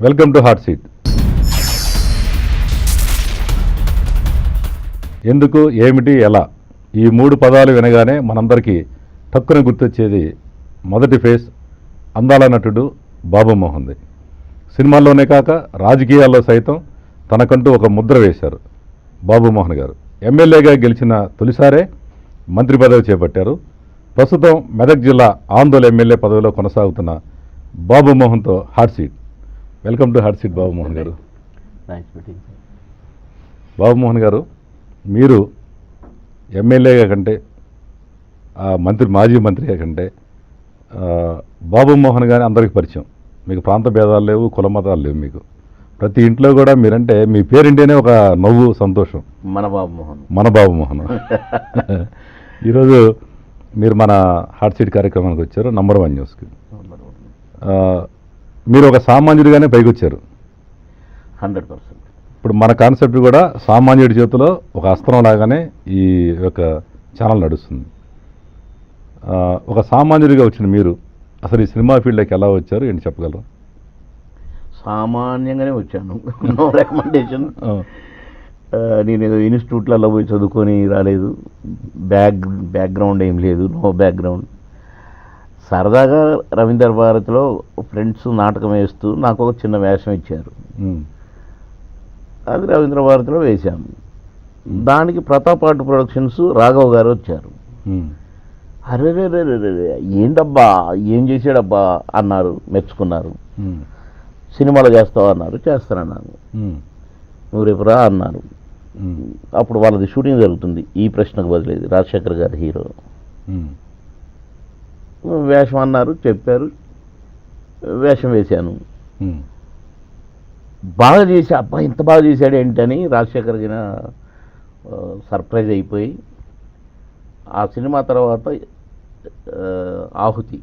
Welcome to hot seat. ఎందుకు, ఏమిటి, ఎలా ఈ మూడు పదాలు వినగానే మనందరికీ తక్కువ గుర్తొచ్చేది మొదటి ఫేస్ అందాల నటుడు బాబు మోహన్ది. సినిమాల్లోనే కాక రాజకీయాల్లో సైతం తనకంటూ ఒక ముద్ర వేశారు బాబు మోహన్ గారు. ఎమ్మెల్యేగా గెలిచిన తొలిసారే మంత్రి పదవి చేపట్టారు. ప్రస్తుతం మెదక్ జిల్లా ఆందోళన ఎమ్మెల్యే పదవిలో కొనసాగుతున్న బాబు మోహన్తో hot seat. Welcome to hot seat Babu Mohan garu. Babu Mohan గారు, మీరు ఎమ్మెల్యేగా కంటే మాజీ మంత్రిగా కంటే బాబు మోహన్ గారిని అందరికీ పరిచయం. మీకు ప్రాంత భేదాలు లేవు, కుల మతాలు లేవు. మీకు ప్రతి ఇంట్లో కూడా మీరంటే మీ పేరింటేనే ఒక నవ్వు, సంతోషం. మన బాబు మోహన్ ఈరోజు మీరు మన హాట్ సీట్ కార్యక్రమానికి వచ్చారు, నంబర్ 1 న్యూస్కి. మీరు ఒక సామాన్యుడిగానే పైకి వచ్చారు 100%. ఇప్పుడు మన కాన్సెప్ట్ కూడా సామాన్యుడి చేతిలో ఒక అస్త్రం లాగానే ఈ యొక్క ఛానల్ నడుస్తుంది. ఒక సామాన్యుడిగా వచ్చిన మీరు అసలు ఈ సినిమా ఫీల్డ్లోకి ఎలా వచ్చారు, ఏంటి చెప్పగలరు? సామాన్యంగానే వచ్చాను, నో రికమెండేషన్. నేను ఏదో ఇన్స్టిట్యూట్లలో పోయి చదువుకొని రాలేదు, బ్యాక్గ్రౌండ్ ఏం లేదు, నో బ్యాక్గ్రౌండ్. సరదాగా రవీంద్ర భారతిలో ఫ్రెండ్స్ నాటకం వేస్తూ నాకు ఒక చిన్న వేషం ఇచ్చారు. అది రవీంద్ర భారతిలో వేశాము. దానికి ప్రతాప్ ఆర్ట్ ప్రొడక్షన్స్ రాఘవ్ గారు వచ్చారు. అరే ఏంటబ్బా, ఏం చేశాడబ్బా అన్నారు, మెచ్చుకున్నారు. సినిమాలో చేస్తావా అన్నారు, చేస్తానన్నాను. నువ్వు రేపు రా అన్నారు. అప్పుడు వాళ్ళది షూటింగ్ జరుగుతుంది. ఈ ప్రశ్నకు బదిలేదు, రాజశేఖర్ గారు హీరో. వేషం అన్నారు, చెప్పారు, వేషం వేశాను. బాగా చేసి, అబ్బా ఇంత బాగా చేశాడు ఏంటని రాజశేఖర్ గారు సర్ప్రైజ్ అయిపోయి, ఆ సినిమా తర్వాత ఆహుతి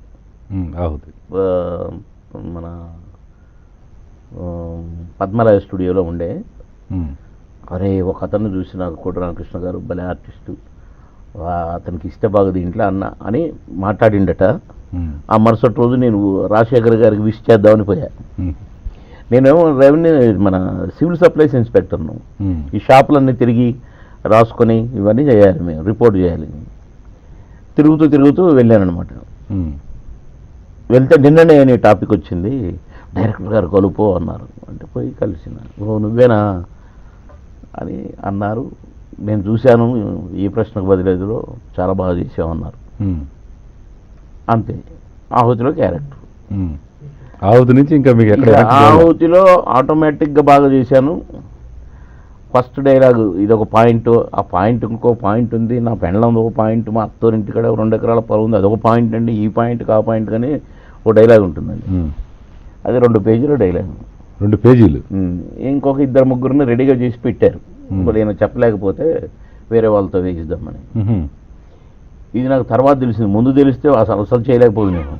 మన పద్మరాజ స్టూడియోలో ఉండే. అరే ఒక అతను చూసి నాకు కోటి రామకృష్ణ గారు భలే ఆర్టిస్టు, అతనికి ఇస్తే బాగా దీంట్లో అని మాట్లాడిండట. ఆ మరుసటి రోజు నేను రాజశేఖర్ గారికి విష్ చేద్దామని పోయా. నేనేమో రెవెన్యూ మన సివిల్ సప్లైస్ ఇన్స్పెక్టర్ను. ఈ షాపులన్నీ తిరిగి రాసుకొని ఇవన్నీ చేయాలి, మేము రిపోర్ట్ చేయాలి. తిరుగుతూ వెళ్ళానమాట. వెళ్తే నిన్ననే నీ టాపిక్ వచ్చింది, డైరెక్టర్ గారు కలుపు అన్నారు. అంటే పోయి కలిసిన, ఓ నువ్వేనా అని అన్నారు. నేను చూశాను, ఈ ప్రశ్నకు బదిలేదులో చాలా బాగా చేసామన్నారు. అంతే, ఆహుతిలో క్యారెక్టర్. ఆహుతి నుంచి ఇంకా మీకు ఎక్కడ? ఆహుతిలో ఆటోమేటిక్గా బాగా చేశాను. ఫస్ట్ డైలాగు ఇదొక పాయింట్, ఆ పాయింట్ ఇంకో పాయింట్ ఉంది, నా పెండ్లం ఒక పాయింట్, మా అత్తోరింటికాడ 2 ఎకరాల పొలం ఉంది, అదొక పాయింట్ అండి, ఈ పాయింట్కి ఆ పాయింట్ కానీ ఒక డైలాగ్ ఉంటుందండి. అది 2 పేజీల డైలాగ్. 2 పేజీలు. ఇంకొక 2-3 రెడీగా చేసి పెట్టారు. నేను చెప్పలేకపోతే వేరే వాళ్ళతో వేయిద్దామని. ఇది నాకు తర్వాత తెలిసింది, ముందు తెలిస్తే అసలు చేయలేకపోదు నేను.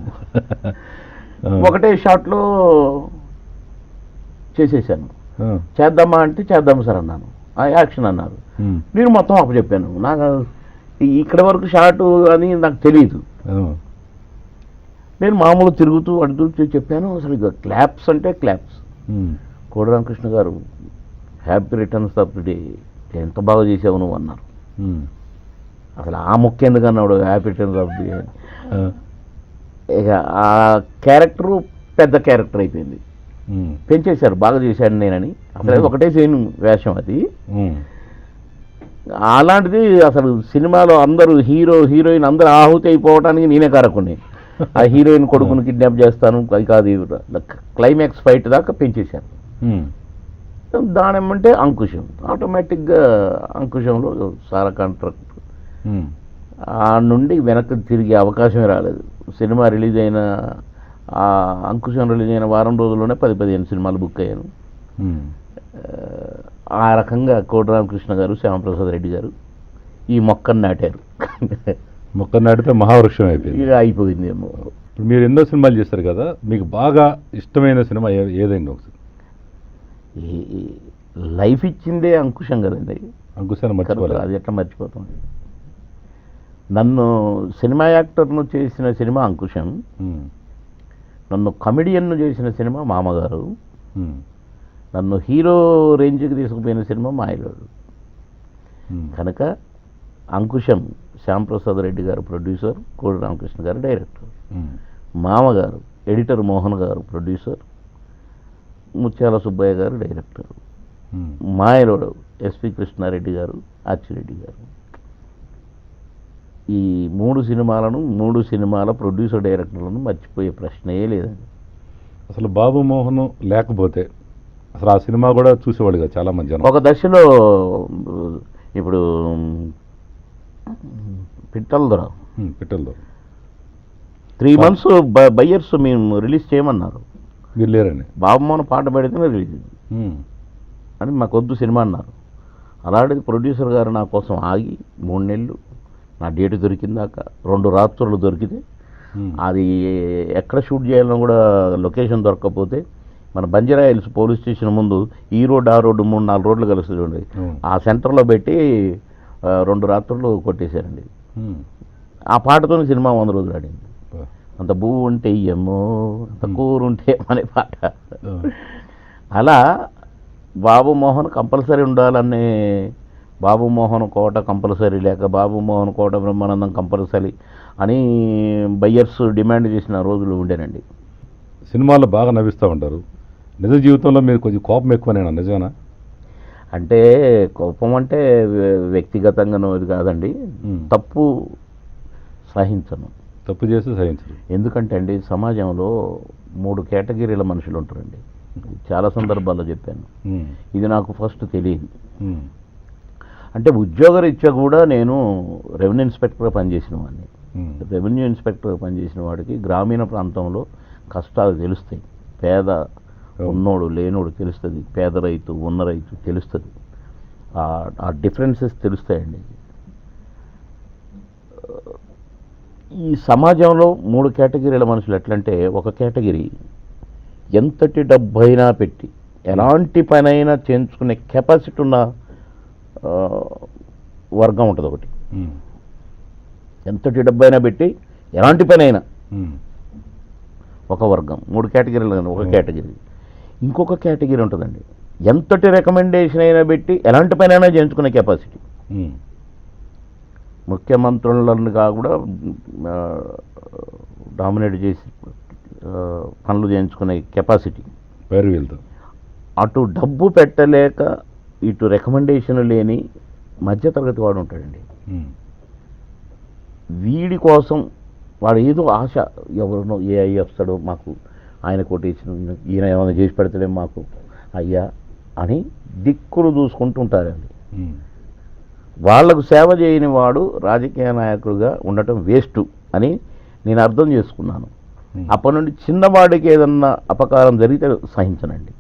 ఒకటే షాట్లో చేసేసాను. చేద్దామా అంటే చేద్దాము సార్ అన్నాను. యాక్షన్ అన్నారు. నేను మొత్తం అప్పచెప్పాను. నాకు ఇక్కడ వరకు షార్ట్ అని నాకు తెలియదు. నేను మామూలు తిరుగుతూ అడుగుతూ చెప్పాను. అసలు ఇక క్లాప్స్ అంటే క్లాప్స్. కోడి రామకృష్ణ గారు happy returns of the day, ఎంత బాగా చేసావు నువ్వు అన్నారు. అసలు ఆ ముఖ్య ఎందుకు అన్నాడు, happy returns of the day. ఇక ఆ క్యారెక్టరు పెద్ద క్యారెక్టర్ అయిపోయింది. పెంచేశారు, బాగా చేశాను నేనని. అసలు ఒకటే సీన్ వేషం అది. అలాంటిది అసలు సినిమాలో అందరూ హీరోయిన్ అందరూ ఆహుతి అయిపోవటానికి నేనే కారకుని. ఆ హీరోయిన్ కొడుకుని కిడ్నాప్ చేస్తాను, అది కాదు, క్లైమాక్స్ ఫైట్ దాకా పెంచేశాను. దానేమంటే అంకుశం, ఆటోమేటిక్గా అంకుశంలో సారా కాంట్రాక్ట్. ఆ నుండి వెనక్కి తిరిగే అవకాశమే రాలేదు. సినిమా రిలీజ్ అయిన అంకుశం రిలీజ్ అయిన వారం రోజుల్లోనే 10-15 సినిమాలు బుక్ అయ్యాను. ఆ రకంగా కోటి రామకృష్ణ గారు, శ్యామప్రసాద్ రెడ్డి గారు ఈ మొక్కను నాటారు. మొక్కను నాటితే మహావృక్షం అయిపోయింది. ఇక అయిపోయింది ఏమో. మీరు ఎన్నో సినిమాలు చేస్తారు కదా, మీకు బాగా ఇష్టమైన సినిమా ఏదైంది? ఒకసారి లైఫ్ ఇచ్చిందే అంకుశం కదండి. అంకుశాన్ని మర్చిపోలేదు, అది ఎట్లా మర్చిపోతాం. నన్ను సినిమా యాక్టర్ను చేసిన సినిమా అంకుశం, నన్ను కమెడియన్ను చేసిన సినిమా మామగారు, నన్ను హీరో రేంజ్కి తీసుకుపోయిన సినిమా మాయలోడు. కనుక అంకుశం శ్యాంప్రసాద్ రెడ్డి గారు ప్రొడ్యూసర్, కోడి రామకృష్ణ గారు డైరెక్టర్, మామగారు ఎడిటర్ మోహన్ గారు ప్రొడ్యూసర్, ముత్యాల సుబ్బయ్య గారు డైరెక్టర్, మాయలోడు ఎస్పి కృష్ణారెడ్డి గారు, ఆచిరెడ్డి గారు. ఈ 3 సినిమాలను 3 సినిమాల ప్రొడ్యూసర్ డైరెక్టర్లను మర్చిపోయే ప్రశ్నయే లేదండి. అసలు బాబు మోహన్ లేకపోతే అసలు ఆ సినిమా కూడా చూసేవాళ్ళు కదా చాలామంది జనం. ఒక దశలో ఇప్పుడు పిట్టలదొర 3 months బయ్యర్స్ మేము రిలీజ్ చేయమన్నారు. మీరు లేరని బాబు మోహన్ పాట పెడితేనే రిలీజ్ అని మాకు వద్దు సినిమా అన్నారు. అలాంటిది ప్రొడ్యూసర్ గారు నా కోసం ఆగి 3 నెలలు నా డేట్ దొరికిందాక 2 రాత్రులు దొరికితే, అది ఎక్కడ షూట్ చేయాలని కూడా లొకేషన్ దొరకకపోతే మన బంజారా హిల్స్ పోలీస్ స్టేషన్ ముందు ఈ రోడ్డు ఆ రోడ్డు 3-4 రోడ్లు కలుస్తుంది, ఆ సెంటర్లో పెట్టి 2 రాత్రులు కొట్టేశారండి. ఆ పాటతో సినిమా 100 రోజులు ఆడింది. అంత భూ ఉంటే ఇయ్యమ్మో, అంత కూర ఉంటే అనే పాట. అలా బాబు మోహన్ కంపల్సరీ ఉండాలనే, బాబు మోహన్ కోట కంపల్సరీ లేక బాబు మోహన్ కోట బ్రహ్మానందం కంపల్సరీ అని బయ్యర్స్ డిమాండ్ చేసిన రోజులు ఉండేనండి. సినిమాల్లో బాగా నవ్విస్తూ ఉంటారు. నిజ జీవితంలో మీరు కొంచెం కోపం ఎక్కువనేనా? నిజమేనా? అంటే కోపం అంటే వ్యక్తిగతంగా ఇది కాదండి. తప్పు సహించను. తప్పు చేసి సహించరు. ఎందుకంటే అండి సమాజంలో 3 కేటగిరీల మనుషులు ఉంటారండి. చాలా సందర్భాల్లో చెప్పాను. ఇది నాకు ఫస్ట్ తెలియదు. అంటే ఉద్యోగరీత్యా కూడా నేను రెవెన్యూ ఇన్స్పెక్టర్గా పనిచేసిన వాడిని. రెవెన్యూ ఇన్స్పెక్టర్గా పనిచేసిన వాడికి గ్రామీణ ప్రాంతంలో కష్టాలు తెలుస్తాయి. పేద ఉన్నోడు లేనోడు తెలుస్తుంది, పేద రైతు ఉన్న రైతు తెలుస్తుంది. ఆ డిఫరెన్సెస్ తెలుస్తాయండి. ఈ సమాజంలో 3 కేటగిరీల మనుషులు ఎట్లంటే, ఒక కేటగిరీ ఎంతటి డబ్బైనా పెట్టి ఎలాంటి పనైనా చేయించుకునే కెపాసిటీ ఉన్న వర్గం ఉంటుంది ఒకటి. ఎంతటి డబ్బైనా పెట్టి ఎలాంటి పనైనా ఒక వర్గం. 3 కేటగిరీలు ఒక కేటగిరీ. ఇంకొక కేటగిరీ ఉంటుందండి, ఎంతటి రికమెండేషన్ అయినా పెట్టి ఎలాంటి పనైనా చేయించుకునే కెపాసిటీ. ముఖ్యమంత్రులను కూడా డామినేట్ చేసి పనులు చేయించుకునే కెపాసిటీ. అటు డబ్బు పెట్టలేక ఇటు రికమెండేషన్ లేని మధ్యతరగతి వాడు ఉంటాడండి. వీడి కోసం వాడు ఏదో ఆశ, ఎవరినో ఏ వస్తాడో మాకు, ఆయన కొటేషన్ ఈయన ఏమైనా చేసి పెడతాడే మాకు అయ్యా అని దిక్కులు చూసుకుంటూ ఉంటారండి. వాళ్లకు సేవ చేయని వాడు రాజకీయ నాయకుడిగా ఉండటం వేస్ట్ అని నేను అర్థం చేసుకున్నాను. అప్పటి నుండి చిన్నవాడికి ఏదన్నా అపకారం జరిగితే సహించనండి.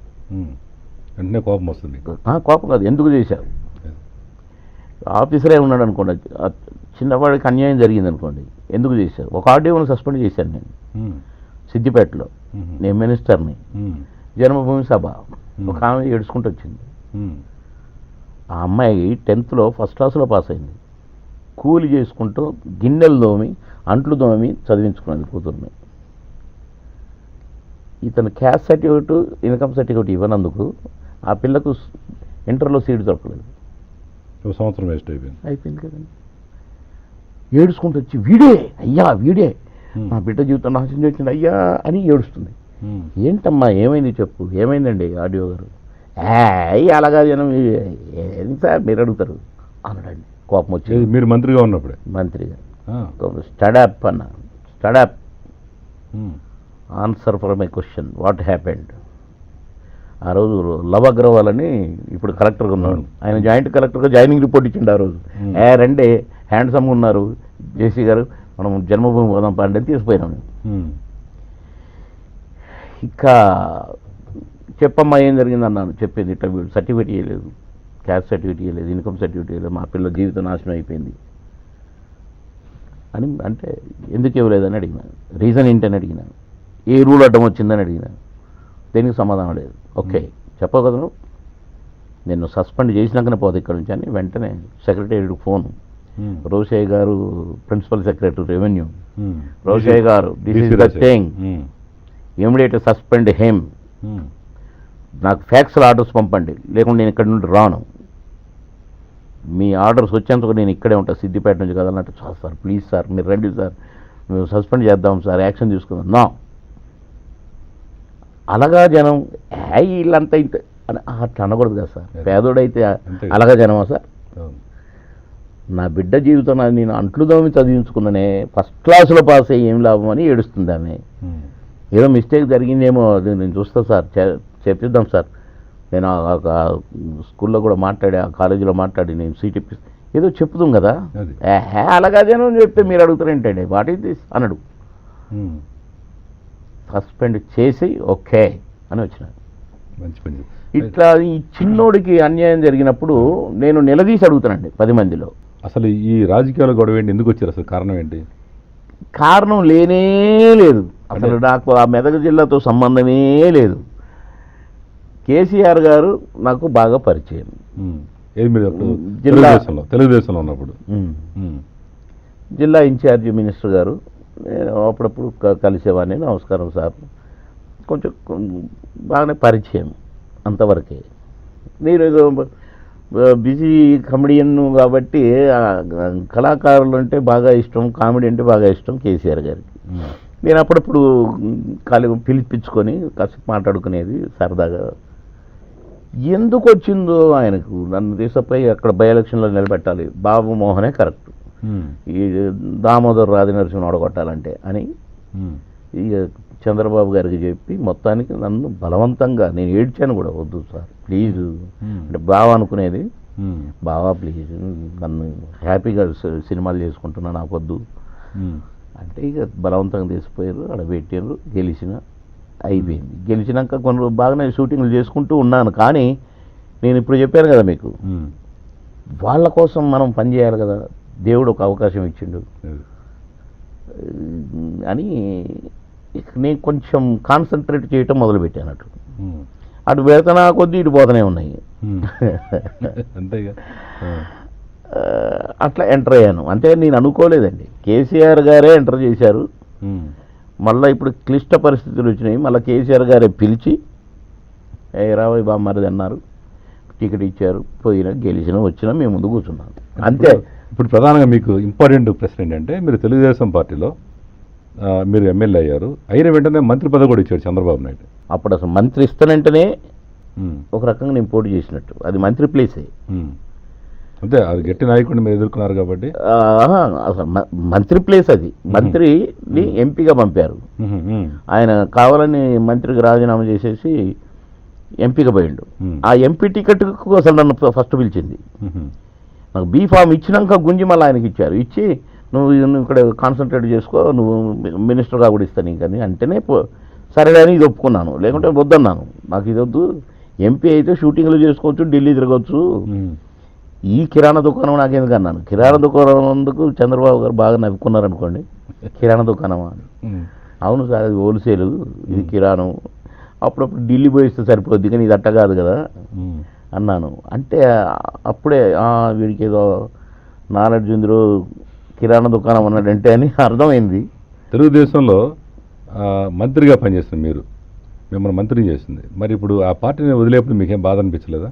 వెంటనే కోపం వస్తుంది. కోపం కాదు, ఎందుకు చేశారు. ఆఫీసరే ఉన్నాడు అనుకోండి, చిన్నవాడికి అన్యాయం జరిగింది అనుకోండి, ఎందుకు చేశారు. ఒక ఆర్డీఓని సస్పెండ్ చేశాను నేను సిద్దిపేటలో. నేను మినిస్టర్ని. జన్మభూమి సభ ఒక ఆమె ఏడుచుకుంటూ వచ్చింది. ఆ అమ్మాయి 10th ఫస్ట్ క్లాస్లో పాస్ అయింది. కూలి చేసుకుంటూ గిన్నెలు దోమి అంట్లు దోమి చదివించుకున్నది కూతుర్ని. ఇతను క్యాస్ట్ సర్టిఫికేట్ ఇన్కమ్ సర్టిఫికేట్ ఇవ్వనందుకు ఆ పిల్లకు ఇంటర్లో సీట్ దొరకలేదు. సంవత్సరం వేస్ట్ అయిపోయింది కదండి. ఏడుచుకుంటూ వచ్చి వీడే అయ్యా వీడే నా బిడ్డ జీవితం నాశనం చేసింది అయ్యా అని ఏడుస్తుంది. ఏంటమ్మా ఏమైంది చెప్పు, ఏమైందండి ఆడియో గారు. అలాగా జనం ఏం సార్ మీరు అడుగుతారు అన్నాడండి. కోపం వచ్చి. మీరు మంత్రిగా ఉన్నప్పుడే? మంత్రిగా. స్టడప్ అన్న, stand up answer for my question what happened. ఆ రోజు లవ్ అగ్రవాల్ అని ఇప్పుడు కలెక్టర్గా ఉన్నాడు, ఆయన జాయింట్ కలెక్టర్గా జాయినింగ్ రిపోర్ట్ ఇచ్చిండు. ఆ రోజు రండే హ్యాండ్సమ్గా ఉన్నారు జేసీ గారు, మనం జన్మభూమి పోదాం పండి అని తీసుకుపోయినాం. ఇంకా చెప్పమ్మా ఏం జరిగింది అన్నాను. చెప్పింది ఇట్లా వీడు సర్టిఫికేట్ ఇవ్వలేదు, క్యాస్ట్ సర్టిఫికేట్ ఇవ్వలేదు, ఇన్కమ్ సర్టిఫికేట్ ఇవ్వలేదు, మా పిల్లల జీవితం నాశనం అయిపోయింది అని. అంటే ఎందుకు ఇవ్వలేదని అడిగినాను, రీజన్ ఏంటని అడిగినాను, ఏ రూల్ అడ్డం వచ్చిందని అడిగినాను. దేనికి సమాధానం లేదు. ఓకే చెప్పగలను, నేను సస్పెండ్ చేసినాకనే పోతే ఇక్కడ నుంచి అని వెంటనే సెక్రటరీకి ఫోన్. రోషయ్య గారు ప్రిన్సిపల్ సెక్రటరీ రెవెన్యూ, రోషయ్య గారు this is the thing, immediate suspend him. నాకు ఫ్యాక్స్లో ఆర్డర్స్ పంపండి, లేకుంటే నేను ఇక్కడ నుండి రాను, మీ ఆర్డర్స్ వచ్చేందుకు నేను ఇక్కడే ఉంటాను, సిద్దిపేట నుంచి కదలన్నట్టు. సార్ ప్లీజ్ సార్ మీరు రండి సార్, మేము సస్పెండ్ చేద్దాం సార్, యాక్షన్ తీసుకుందాం. నా అలాగా జనం వీళ్ళంతా ఇంత అని అట్లా అనకూడదు కదా సార్. పేదోడైతే అలాగా జనమా సార్? నా బిడ్డ జీవితం నేను అంట్లు దోమి చదివించుకున్నానే, ఫస్ట్ క్లాసులో పాస్ అయ్యి ఏం లాభం అని ఏడుస్తుంది ఆమె. ఏదో మిస్టేక్ జరిగిందేమో నేను చూస్తా సార్, చెప్పిద్దాం సార్. నేను స్కూల్లో కూడా మాట్లాడి, ఆ కాలేజీలో మాట్లాడి నేను సీట్ ఇప్పిస్తాను ఏదో చెప్పుదాం కదా. అలాగా జనం చెప్తే మీరు అడుగుతారు ఏంటండి, వాట్ ఈస్ దిస్ అనడు. సస్పెండ్ చేసి ఓకే అని వచ్చినాను. ఇట్లా ఈ చిన్నోడికి అన్యాయం జరిగినప్పుడు నేను నిలదీసి అడుగుతానండి 10 మందిలో. అసలు ఈ రాజకీయాల గొడవ ఏంటి, ఎందుకు వచ్చారు అసలు, కారణం ఏంటి? కారణం లేనే లేదు అసలు. నాకు ఆ మెదక్ జిల్లాతో సంబంధమే లేదు. కేసీఆర్ గారు నాకు బాగా పరిచయం. తెలుగుదేశంలో ఉన్నప్పుడు జిల్లా ఇన్ఛార్జి మినిస్టర్ గారు, నేను అప్పుడప్పుడు కలిసేవాడిని. నమస్కారం సార్, కొంచెం బాగానే పరిచయం అంతవరకే. నేను బిజీ కమెడియన్ కాబట్టి కళాకారులు అంటే బాగా ఇష్టం, కామెడీ అంటే బాగా ఇష్టం కేసీఆర్ గారికి. నేను అప్పుడప్పుడు పిలిపించుకొని కాసేపు మాట్లాడుకునేది సరదాగా. ఎందుకు వచ్చిందో ఆయనకు నన్ను తీసుకుపోయి అక్కడ బై ఎలక్షన్లో నిలబెట్టాలి, బాబు మోహనే కరెక్ట్, ఈ దామోదర్ రాజనరసింహను ఓడగొట్టాలంటే అని ఇక చంద్రబాబు గారికి చెప్పి మొత్తానికి నన్ను బలవంతంగా, నేను ఏడ్చాను కూడా, వద్దు సార్ ప్లీజ్ అంటే బావ అనుకునేది, బావా ప్లీజ్ నన్ను హ్యాపీగా సినిమాలు చేసుకుంటున్నా, నాకు వద్దు అంటే ఇక బలవంతంగా తీసిపోయారు. అక్కడ పెట్టారు, గెలిచిన అయిపోయింది. గెలిచినాక కొన్ని బాగానే షూటింగ్లు చేసుకుంటూ ఉన్నాను. కానీ నేను ఇప్పుడు చెప్పాను కదా మీకు, వాళ్ళ కోసం మనం పనిచేయాలి కదా, దేవుడు ఒక అవకాశం ఇచ్చిండు అని నేను కొంచెం కాన్సన్ట్రేట్ చేయటం మొదలుపెట్టాను. అటు వెళ్తున్నా కొద్దీ ఇటు పోతూనే ఉన్నాయి. అట్లా ఎంటర్ అయ్యాను. అంటే నేను అనుకోలేదండి, కేసీఆర్ గారే ఎంటర్ చేశారు. మళ్ళీ ఇప్పుడు క్లిష్ట పరిస్థితులు వచ్చినాయి, మళ్ళీ కేసీఆర్ గారే పిలిచి రావయ్య బామ్మరిది అన్నారు, టికెట్ ఇచ్చారు, పోయినా గెలిచినా వచ్చినా మేము ముందు కూర్చున్నాను అంతే. ఇప్పుడు ప్రధానంగా మీకు ఇంపార్టెంట్ ప్రశ్న ఏంటంటే, మీరు తెలుగుదేశం పార్టీలో మీరు ఎమ్మెల్యే అయ్యారు, అయిన వెంటనే మంత్రి పదవి కూడా ఇచ్చాడు చంద్రబాబు నాయుడు. అప్పుడు అసలు మంత్రి ఇస్తానంటేనే ఒక రకంగా నేను పోటీ చేసినట్టు, అది మంత్రి ప్లేసే. అంతే, అది గట్టి నాయకుడిని మీరు ఎదుర్కొన్నారు కాబట్టి అసలు మంత్రి ప్లేస్ అది. మంత్రిని ఎంపీగా పంపారు, ఆయన కావాలని మంత్రికి రాజీనామా చేసేసి ఎంపీగా పోయిండు. ఆ ఎంపీ టికెట్కు అసలు నన్ను ఫస్ట్ పిలిచింది. నాకు బీ ఫామ్ ఇచ్చినాక గుంజి మళ్ళీ ఆయనకి ఇచ్చారు. ఇచ్చి నువ్వు ఇక్కడ కాన్సన్ట్రేట్ చేసుకో, నువ్వు మినిస్టర్గా కూడా ఇస్తాను ఇంకని అంటేనే సరే అని ఇది ఒప్పుకున్నాను, లేకుంటే వద్దన్నాను. నాకు ఇది వద్దు, ఎంపీ అయితే షూటింగ్లు చేసుకోవచ్చు, ఢిల్లీ తిరగవచ్చు, ఈ కిరాణా దుకాణం నాకెందుకు అన్నాను. కిరాణా దుకాణం అందుకు చంద్రబాబు గారు బాగా నవ్వుకున్నారనుకోండి, కిరాణా దుకాణమా అని. అవును సార్, అది హోల్సేలు, ఇది కిరాణం, అప్పుడప్పుడు ఢిల్లీ పోయిస్తే సరిపోద్ది, కానీ ఇది అట్ట కాదు కదా అన్నాను. అంటే అప్పుడే వీడికి ఏదో నాలెడ్జ్ ఉందిరో, కిరాణా దుకాణం అన్నాడంటే అని అర్థమైంది. తెలుగుదేశంలో మంత్రిగా పనిచేస్తుంది మీరు, మిమ్మల్ని మంత్రిని చేస్తుంది. మరి ఇప్పుడు ఆ పార్టీని వదిలేప్పుడు మీకేం బాధ అనిపించలేదా?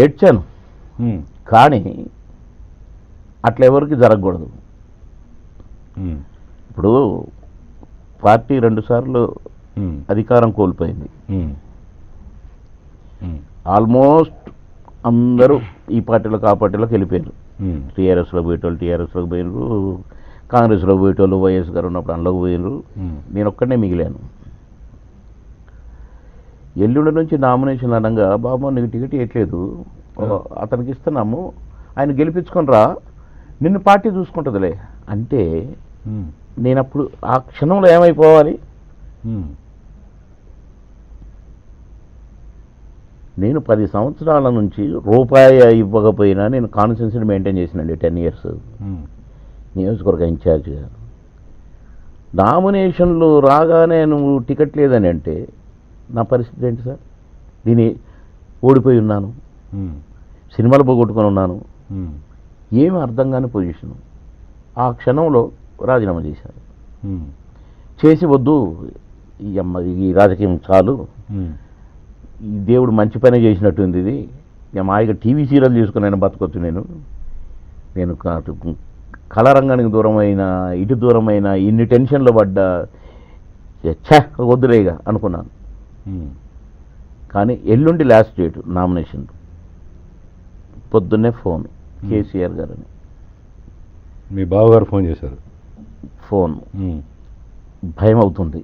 ఏడ్చాను, కానీ అట్లా ఎవరికి జరగకూడదు. ఇప్పుడు పార్టీ 2 సార్లు అధికారం కోల్పోయింది. ఆల్మోస్ట్ అందరూ ఈ పార్టీలకు ఆ పార్టీలోకి వెళ్ళిపోయారు. టీఆర్ఎస్లో పోయేటోళ్ళు టీఆర్ఎస్లోకి పోయినరు, కాంగ్రెస్లో పోయేటోళ్ళు వైఎస్ గారు ఉన్నప్పుడు అందులోకి పోయినరు, నేను ఒక్కడనే మిగిలాను. ఎల్లుండి నుంచి నామినేషన్ అనగా, బాబు నీకు టికెట్ ఇవ్వట్లేదు, అతనికి ఇస్తున్నాము, ఆయన గెలిపించుకొని రా, నిన్ను పార్టీ చూసుకుంటుందిలే అంటే నేను అప్పుడు ఆ క్షణంలో ఏమైపోవాలి? నేను 10 సంవత్సరాల నుంచి రూపాయి ఇవ్వకపోయినా నేను కాన్స్టిట్యున్సీని మెయింటైన్ చేసినండి 10 years నియోజకవర్గ ఇన్ఛార్జిగా. నామినేషన్లు రాగానే నువ్వు టికెట్ లేదని అంటే నా పరిస్థితి ఏంటి సార్? నేను ఓడిపోయి ఉన్నాను, సినిమాలు పోగొట్టుకొని ఉన్నాను, ఏమి అర్థం కాని పొజిషను. ఆ క్షణంలో రాజీనామా చేశారు. చేసి వద్దు ఈ రాజకీయం చాలు, ఈ దేవుడు మంచి పనే చేసినట్టుంది ఇది, ఇక మాదిగా టీవీ సీరియల్ చేసుకుని నేను బతకొచ్చు, నేను కళారంగానికి దూరమైన, ఇటు దూరమైన, ఇన్ని టెన్షన్లో పడ్డా వద్దులేగా అనుకున్నాను. కానీ ఎల్లుండి లాస్ట్ డేట్ నామినేషన్. పొద్దున్నే ఫోన్ కేసీఆర్ గారని, మీ బావగారు ఫోన్ చేశారు. ఫోన్ భయం అవుతుంది,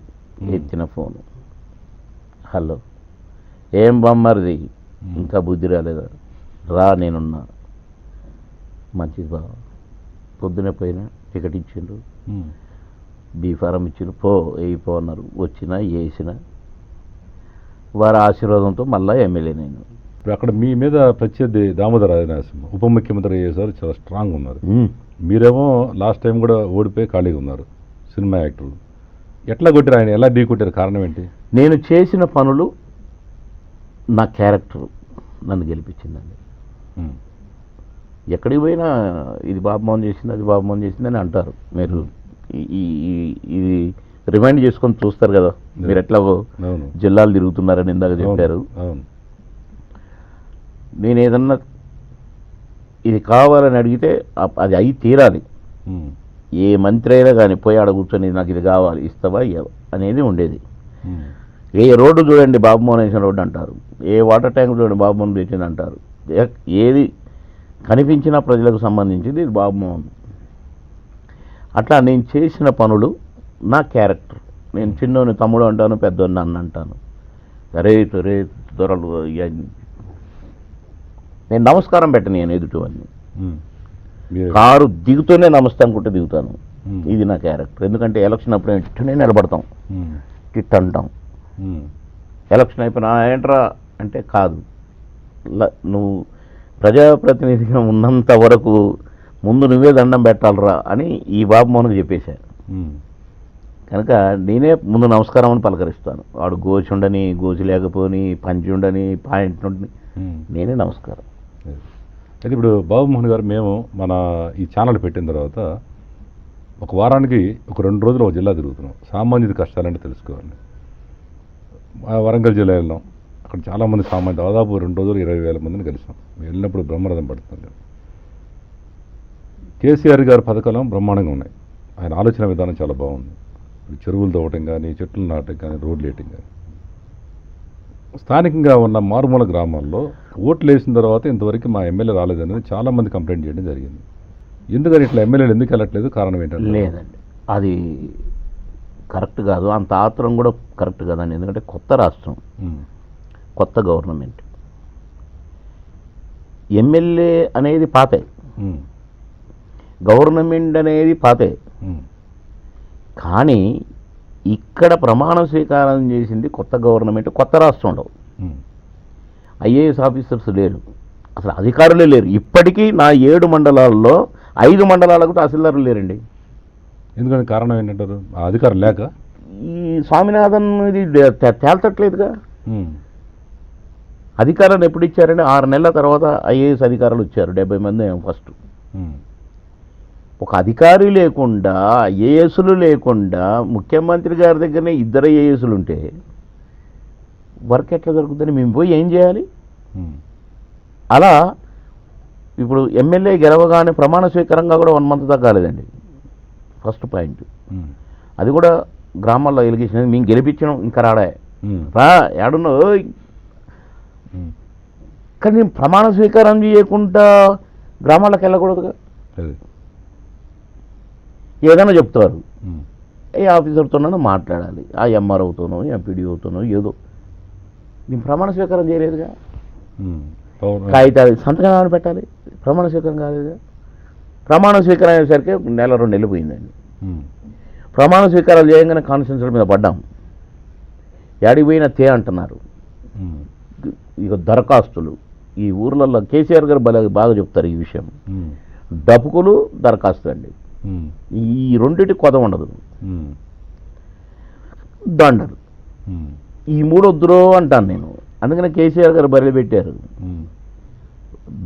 ఎత్తిన ఫోను. హలో, ఏం బామ్మరిది, ఇంకా బుద్ధి రాలేదా, రా నేనున్నా. మంచిది బావ, పొద్దునే పోయినా టికెట్ ఇచ్చిండ్రు, బీఫారం ఇచ్చిండ్రు, పో అన్నారు. వచ్చినా వేసిన వారి ఆశీర్వాదంతో మళ్ళీ ఎమ్మెల్యే నేను. ఇప్పుడు అక్కడ మీ మీద ప్రత్యర్థి దామోదర రాజనరసింహ ఉప ముఖ్యమంత్రి చేశారు, చాలా స్ట్రాంగ్ ఉన్నారు. మీరేమో లాస్ట్ టైం కూడా ఓడిపోయి ఖాళీగా ఉన్నారు. సినిమా యాక్టర్ ఎట్లా కొట్టారు, ఆయన ఎలా ఢీ కొట్టారు, కారణం ఏంటి? నేను చేసిన పనులు, నా క్యారెక్టర్ నన్ను గెలిపించిందండి. ఎక్కడికి పోయినా ఇది బాబుమోహన్ చేసింది, అది బాబుమోహన్ చేసింది అని అంటారు. మీరు ఇది రిమైండ్ చేసుకొని చూస్తారు కదా, మీరు ఎట్లా జిల్లాలు తిరుగుతున్నారని ఇందాక చెప్పారు. నేను ఏదన్నా ఇది కావాలని అడిగితే అది అయి తీరాలి. ఏ మంత్రి అయినా కానీ పోయి ఆడ కూర్చొని నాకు ఇది కావాలి, ఇస్తావా ఇవ్వవా అనేది ఉండేది. ఏ రోడ్డు చూడండి బాబుమోహన్ వేసిన రోడ్డు అంటారు, ఏ వాటర్ ట్యాంక్ చూడండి బాబుమోహన్ తెచ్చింది అంటారు. ఏది కనిపించిన ప్రజలకు సంబంధించింది ఇది బాబుమోహన్. అట్లా నేను చేసిన పనులు, నా క్యారెక్టర్. నేను చిన్నోని తమ్ముడు అంటాను, పెద్దోని అన్న అంటాను. రే దొరలు, నేను నమస్కారం పెట్టను, నేను ఎదుటివన్నీ కారు దిగుతూనే నమస్తే అనుకుంటే దిగుతాను. ఇది నా క్యారెక్టర్. ఎందుకంటే ఎలక్షన్ అప్పుడు ఇట్టునే నిలబడతాం, టిట్ అంటాం. ఎలక్షన్ అయిపోయినా ఏంట్రా అంటే కాదు, నువ్వు ప్రజాప్రతినిధిగా ఉన్నంత వరకు ముందు నువ్వే దండం పెట్టాలరా అని ఈ బాబుమోహన్కి చెప్పేశారు. కనుక నేనే ముందు నమస్కారం అని పలకరిస్తాను. వాడు గోచి ఉండని, గోచి లేకపోని, పంచి ఉండని, పాయింట్ ఉండని, నేనే నమస్కారం. అయితే ఇప్పుడు బాబుమోహన్ గారు, మేము మన ఈ ఛానల్ పెట్టిన తర్వాత ఒక వారానికి ఒక 2 రోజులు ఒక జిల్లా తిరుగుతున్నాం. సామాన్యుడి కష్టాలంటే తెలుసుకోవాలి. వరంగల్ జిల్లా వెళ్ళాం, అక్కడ చాలామంది సామాన్యులు, దాదాపు 2 రోజులు 20,000 మందిని కలిసాం. మేము వెళ్ళినప్పుడు బ్రహ్మరథం పడుతుంది. కేసీఆర్ గారి పథకాలు బ్రహ్మాండంగా ఉన్నాయి. ఆయన ఆలోచన విధానం చాలా బాగుంది. చెరువులు తవ్వటం కానీ, చెట్లు నాటం కానీ, రోడ్లు వేయటం కానీ. స్థానికంగా ఉన్న మారుమూల గ్రామాల్లో ఓట్లు వేసిన తర్వాత ఇంతవరకు మా ఎమ్మెల్యే రాలేదనేది చాలామంది కంప్లైంట్ చేయడం జరిగింది. ఎందుకని ఇట్లా ఎమ్మెల్యేలు ఎందుకు వెళ్ళట్లేదు, కారణం ఏంటంటే? లేదండి, అది కరెక్ట్ కాదు. అంత ఆత్రం కూడా కరెక్ట్ కాదండి. ఎందుకంటే కొత్త రాష్ట్రం, కొత్త గవర్నమెంట్. ఎమ్మెల్యే అనేది పాతే, గవర్నమెంట్ అనేది పాతే. కానీ ఇక్కడ ప్రమాణ స్వీకారం చేసింది కొత్త గవర్నమెంట్, కొత్త రాష్ట్రంలో. ఐఏఎస్ ఆఫీసర్స్ లేరు, అసలు అధికారులే లేరు. ఇప్పటికీ నా 7 మండలాల్లో 5 మండలాలకు తహసీల్దారులు లేరండి. ఎందుకంటే కారణం ఏంటంటారు? ఆ అధికారం లేక? ఈ స్వామినాథన్ ఇది తేల్చట్లేదుగా. అధికారాన్ని ఎప్పుడు ఇచ్చారంటే 6 నెలల తర్వాత ఐఏఎస్ అధికారులు వచ్చారు, 70 మంది ఫస్ట్. ఒక అధికారి లేకుండా, ఐఏఎస్లు లేకుండా, ముఖ్యమంత్రి గారి దగ్గరనే 2 ఐఏఎస్లు ఉంటే వర్క్ ఎట్లా జరుగుతుందని మేము పోయి ఏం చేయాలి? అలా ఇప్పుడు ఎమ్మెల్యే గెలవగానే ప్రమాణ స్వీకారంగా కూడా 1 మంత్ దాకా కాలేదండి. ఫస్ట్ పాయింట్ అది కూడా గ్రామాల్లో ఎలిగేషన్. మేము గెలిపించడం ఇంకా రా ఏడున్నావు. కానీ నేను ప్రమాణ స్వీకారం చేయకుండా గ్రామాలకు వెళ్ళకూడదుగా. ఏదైనా చెప్తారు, ఏ ఆఫీసర్తోనో మాట్లాడాలి, ఆ ఎంఆర్ఓతోనో ఎంపీడీఓతోనో ఏదో. నేను ప్రమాణ స్వీకారం చేయలేదుగా, కాగితాలు సంతకాలు పెట్టాలి, ప్రమాణ స్వీకారం కాలేదుగా. ప్రమాణ స్వీకారం అయ్యేసరికి 1-2 నెలలు పోయిందండి. ప్రమాణ స్వీకారాలు చేయగానే కాన్స్టిట్యూన్సీల మీద పడ్డాం. యాడికి పోయినా అంటున్నారు. ఇక దరఖాస్తులు ఈ ఊర్లలో కేసీఆర్ గారు బాగా చెప్తారు ఈ విషయం. డప్పుకులు దరఖాస్తు అండి, ఈ రెండింటి కొద ఉండదు. దండలు ఈ 3 వద్దురో అంటాను నేను. అందుకనే కేసీఆర్ గారు బరిలో పెట్టారు.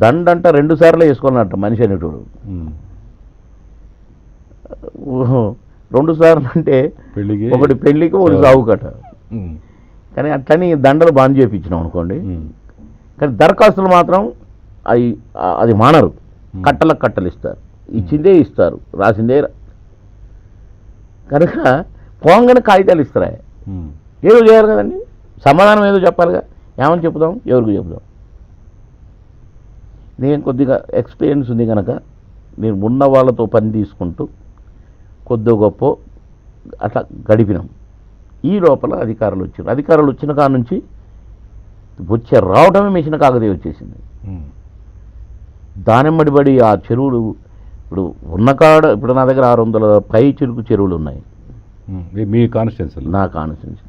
దండ అంట 2 సార్లు వేసుకోవాలంట మనిషి అనేటోడు. 2 సార్లు అంటే ఒకటి పెళ్లికి, ఒకటి సాగుకట. కానీ అట్లని దండలు బాండ్ చేయించినాం అనుకోండి, కానీ దరఖాస్తులు మాత్రం అది మానరు, కట్టలకు కట్టలు ఇస్తారు, ఇచ్చిందే ఇస్తారు, రాసిందే కనుక పోంగానే కాగితాలు ఇస్తారా, ఏదో చేయాలి కదండి, సమాధానం ఏదో చెప్పాలిగా, ఏమని చెప్దాం, ఎవరికి చెప్దాం. నేను కొద్దిగా ఎక్స్పీరియన్స్ ఉంది కనుక నేను ఉన్న వాళ్ళతో పని తీసుకుంటూ కొద్ది గొప్ప అట్లా గడిపినాం. ఈ లోపల అధికారులు వచ్చిన కాడ నుంచి రావటమే మిషన్ కాకతీయ వచ్చేసింది. దానిమ్మడిబడి ఆ చెరువులు ఇప్పుడు ఉన్న కాడ ఇప్పుడు నా దగ్గర 600 పై చిరుకు చెరువులు ఉన్నాయి మీ కాన్స్టిట్యున్సీ, నా కాన్స్టిట్యున్సీ.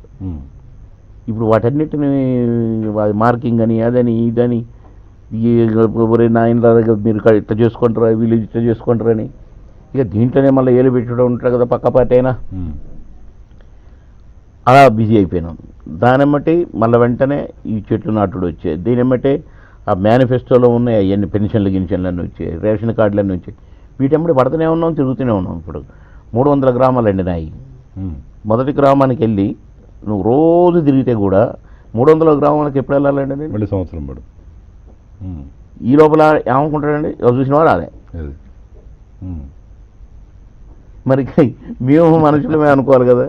ఇప్పుడు వాటన్నిటిని మార్కింగ్ అని అదని ఇదని నా ఇంట్లో దగ్గర మీరు ఇట్లా చేసుకుంటారా, వీళ్ళు ఇట్లా చేసుకుంటారని ఇక దీంట్లోనే మళ్ళీ ఏలు పెట్టడం ఉంటారు కదా పక్క పార్టీ అయినా, అలా బిజీ అయిపోయినాం. దానిమ్మటి మళ్ళీ వెంటనే ఈ చెట్లు నాటుడు వచ్చాయి, దీనిమ్మటే ఆ మేనిఫెస్టోలో ఉన్న అవన్నీ పెన్షన్లు గిన్షన్లన్నీ వచ్చాయి, రేషన్ కార్డులన్నీ వచ్చాయి, వీటమ్మటి పడుతూనే ఉన్నాం, తిరుగుతూనే ఉన్నాం. ఇప్పుడు 300 గ్రామాలు అండినాయి. మొదటి గ్రామానికి వెళ్ళి నువ్వు రోజు తిరిగితే కూడా 300 గ్రామాలకు ఎప్పుడు వెళ్ళాలండి? మళ్ళీ సంవత్సరం పడు. ఈ లోపల ఏమనుకుంటాడండి, ఎవరు చూసినా రాలే. మరి మేము మనుషులమే అనుకోవాలి కదా,